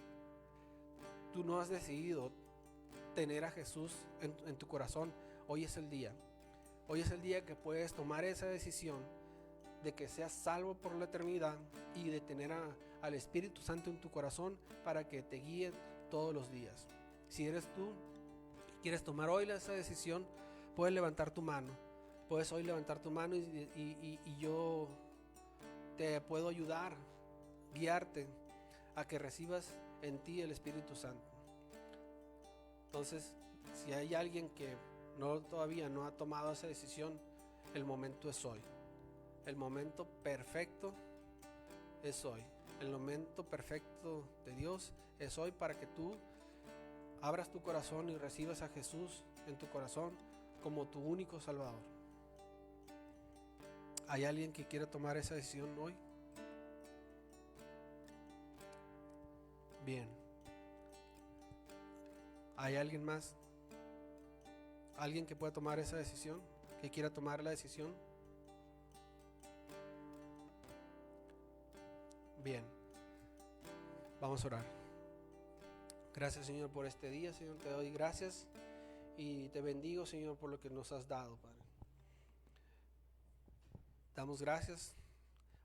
tú no has decidido tener a Jesús en tu corazón, hoy es el día. Hoy es el día que puedes tomar esa decisión de que seas salvo por la eternidad y de tener al Espíritu Santo en tu corazón para que te guíe todos los días. Si eres tú, quieres tomar hoy esa decisión, puedes levantar tu mano. Puedes hoy levantar tu mano y yo te puedo ayudar, guiarte a que recibas en ti el Espíritu Santo. Entonces, si hay alguien que todavía no ha tomado esa decisión, el momento es hoy. El momento perfecto es hoy. El momento perfecto de Dios es hoy para que tú abras tu corazón y recibas a Jesús en tu corazón como tu único Salvador. ¿Hay alguien que quiera tomar esa decisión hoy? Bien. ¿Hay alguien más? ¿Alguien que pueda tomar esa decisión? ¿Que quiera tomar la decisión? Bien. Vamos a orar. Gracias, Señor, por este día, Señor. Te doy gracias y te bendigo, Señor, por lo que nos has dado, Padre. Damos gracias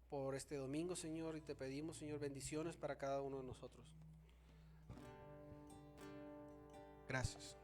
por este domingo, Señor, y te pedimos, Señor, bendiciones para cada uno de nosotros. Gracias.